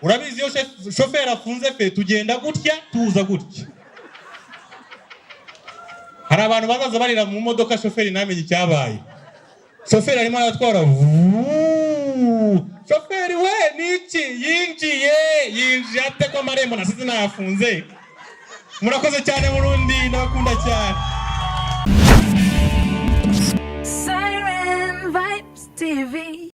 Urabizi yo chauffeur afunze fe tugenda gutya tuza gutya. Hari abantu bazaza barira mu modoka chauffeur namenye icyabaye. Chauffeur arimo aratwara. Chauffeur we niki yinjiye ate ko marembo nasize nafunze. Murakoze cyane Burundi ndabakunda cyane. TV.